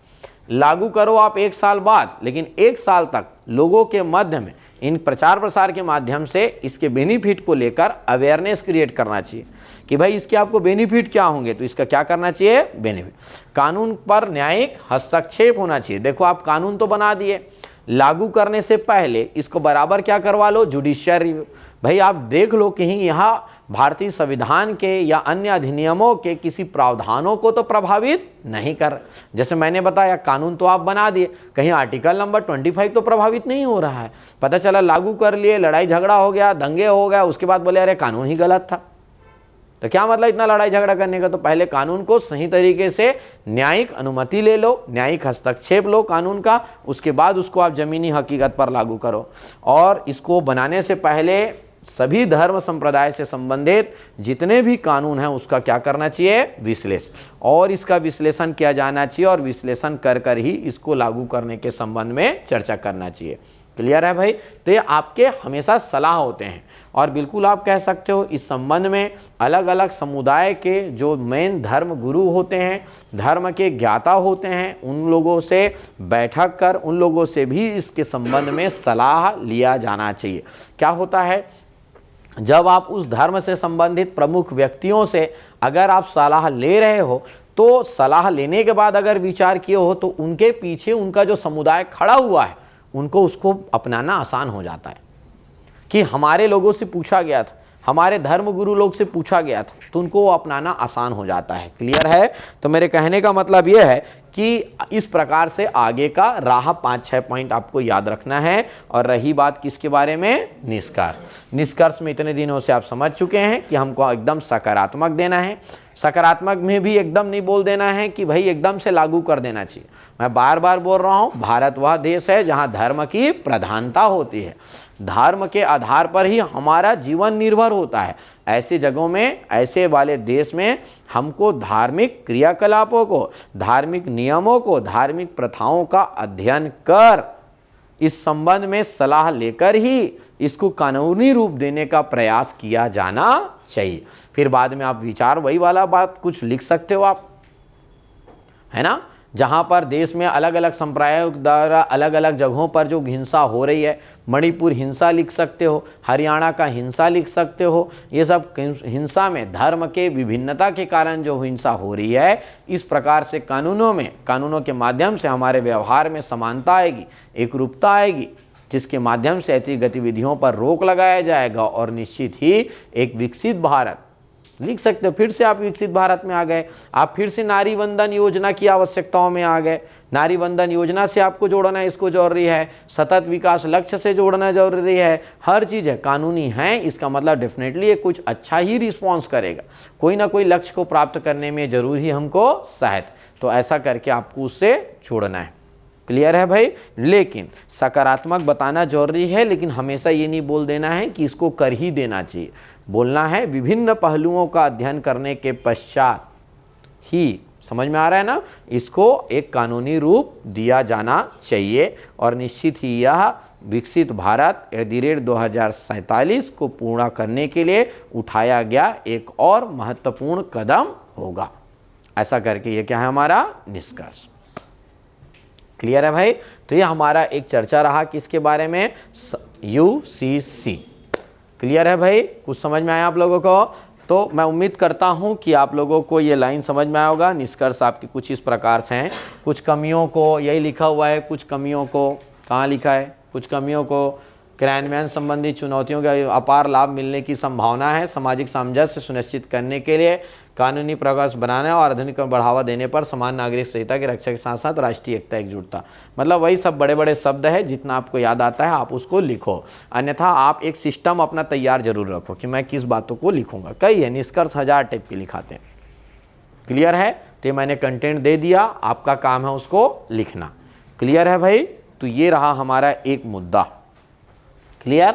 लागू करो आप 1 साल बाद, लेकिन 1 साल तक लोगों के मध्य में इन प्रचार प्रसार के माध्यम से इसके बेनिफिट को लेकर अवेयरनेस क्रिएट करना चाहिए कि भाई इसके आपको बेनिफिट क्या होंगे। तो इसका क्या करना चाहिए, बेनिफिट। कानून पर न्यायिक हस्तक्षेप होना चाहिए। देखो आप कानून तो बना दिए, लागू करने से पहले इसको बराबर क्या करवा लो, जुडिशियल रिव्यू। भाई आप देख लो कहीं यहाँ भारतीय संविधान के या अन्य अधिनियमों के किसी प्रावधानों को तो प्रभावित नहीं कर। जैसे मैंने बताया कानून तो आप बना दिए, कहीं आर्टिकल नंबर 25 तो प्रभावित नहीं हो रहा है। पता चला लागू कर लिए, लड़ाई झगड़ा हो गया, दंगे हो गया, उसके बाद बोले अरे कानून ही गलत था। तो क्या मतलब इतना लड़ाई झगड़ा करने का। तो पहले कानून को सही तरीके से न्यायिक अनुमति ले लो, न्यायिक हस्तक्षेप लो कानून का, उसके बाद उसको आप जमीनी हकीकत पर लागू करो। और इसको बनाने से पहले सभी धर्म संप्रदाय से संबंधित जितने भी कानून हैं उसका क्या करना चाहिए, विश्लेषण, और इसका विश्लेषण किया जाना चाहिए और विश्लेषण कर कर ही इसको लागू करने के संबंध में चर्चा करना चाहिए। क्लियर है भाई। तो ये आपके हमेशा सलाह होते हैं और बिल्कुल आप कह सकते हो इस संबंध में अलग अलग समुदाय के जो मेन धर्म गुरु होते हैं, धर्म के ज्ञाता होते हैं, उन लोगों से बैठक कर उन लोगों से भी इसके संबंध में सलाह लिया जाना चाहिए। क्या होता है, जब आप उस धर्म से संबंधित प्रमुख व्यक्तियों से अगर आप सलाह ले रहे हो तो सलाह लेने के बाद अगर विचार किए हो तो उनके पीछे उनका जो समुदाय खड़ा हुआ है उनको उसको अपनाना आसान हो जाता है कि हमारे लोगों से पूछा गया था, हमारे धर्म गुरु लोग से पूछा गया था, तो उनको वो अपनाना आसान हो जाता है। क्लियर है। तो मेरे कहने का मतलब ये है कि इस प्रकार से आगे का राह 5-6 पॉइंट आपको याद रखना है। और रही बात किसके बारे में, निष्कर्ष। निष्कर्ष में इतने दिनों से आप समझ चुके हैं कि हमको एकदम सकारात्मक देना है। सकारात्मक में भी एकदम नहीं बोल देना है कि भाई एकदम से लागू कर देना चाहिए। मैं बार बार बोल रहा हूँ, भारत वह देश है जहाँ धर्म की प्रधानता होती है, धर्म के आधार पर ही हमारा जीवन निर्भर होता है। ऐसी जगहों में, ऐसे वाले देश में हमको धार्मिक क्रियाकलापों को, धार्मिक नियमों को, धार्मिक प्रथाओं का अध्ययन कर इस संबंध में सलाह लेकर ही इसको कानूनी रूप देने का प्रयास किया जाना चाहिए। फिर बाद में आप विचार वही वाला बात कुछ लिख सकते हो आप, है ना। जहाँ पर देश में अलग अलग संप्रदायों द्वारा अलग अलग जगहों पर जो हिंसा हो रही है, मणिपुर हिंसा लिख सकते हो, हरियाणा का हिंसा लिख सकते हो। ये सब हिंसा में धर्म के विभिन्नता के कारण जो हिंसा हो रही है, इस प्रकार से कानूनों के माध्यम से हमारे व्यवहार में समानता आएगी, एकरूपता आएगी, जिसके माध्यम से ऐसी गतिविधियों पर रोक लगाया जाएगा और निश्चित ही एक विकसित भारत लिख सकते हो। फिर से आप विकसित भारत में आ गए, आप फिर से नारी वंदन योजना की आवश्यकताओं में आ गए। नारी वंदन योजना से आपको जोड़ना इसको जरूरी है, सतत विकास लक्ष्य से जोड़ना जरूरी है। हर चीज़ है कानूनी है, इसका मतलब डेफिनेटली ये कुछ अच्छा ही रिस्पॉन्स करेगा, कोई ना कोई लक्ष्य को प्राप्त करने में जरूर ही हमको सहायता। तो ऐसा करके आपको उससे छोड़ना है। क्लियर है भाई। लेकिन सकारात्मक बताना जरूरी है, लेकिन हमेशा ये नहीं बोल देना है कि इसको कर ही देना चाहिए। बोलना है विभिन्न पहलुओं का अध्ययन करने के पश्चात ही, समझ में आ रहा है ना, इसको एक कानूनी रूप दिया जाना चाहिए। और निश्चित ही यह विकसित भारत @ 2047 को पूर्ण करने के लिए उठाया गया एक और महत्वपूर्ण कदम होगा। ऐसा करके ये क्या है, हमारा निष्कर्ष। क्लियर है भाई। तो ये हमारा एक चर्चा रहा किसके बारे में, UCC। क्लियर है भाई, कुछ समझ में आया आप लोगों को। तो मैं उम्मीद करता हूँ कि आप लोगों को ये लाइन समझ में आया होगा। निष्कर्ष आपके कुछ इस प्रकार से हैं। कुछ कमियों को, यही लिखा हुआ है, कुछ कमियों को कहाँ लिखा है, कुछ कमियों को क्रियान्वयन संबंधी चुनौतियों के अपार लाभ मिलने की संभावना है। सामाजिक सामंजस्य सुनिश्चित करने के लिए कानूनी प्रयास बनाने और आधुनिक बढ़ावा देने पर समान नागरिक संहिता की रक्षा के साथ साथ राष्ट्रीय एकता एकजुटता, मतलब वही सब बड़े बड़े शब्द है, जितना आपको याद आता है आप उसको लिखो। अन्यथा आप एक सिस्टम अपना तैयार जरूर रखो कि मैं किस बातों को लिखूंगा। कई है, निष्कर्ष 1000 टाइप के लिखाते हैं। क्लियर है? तो ये मैंने कंटेंट दे दिया, आपका काम है उसको लिखना। क्लियर है भाई? तो ये रहा हमारा एक मुद्दा। क्लियर?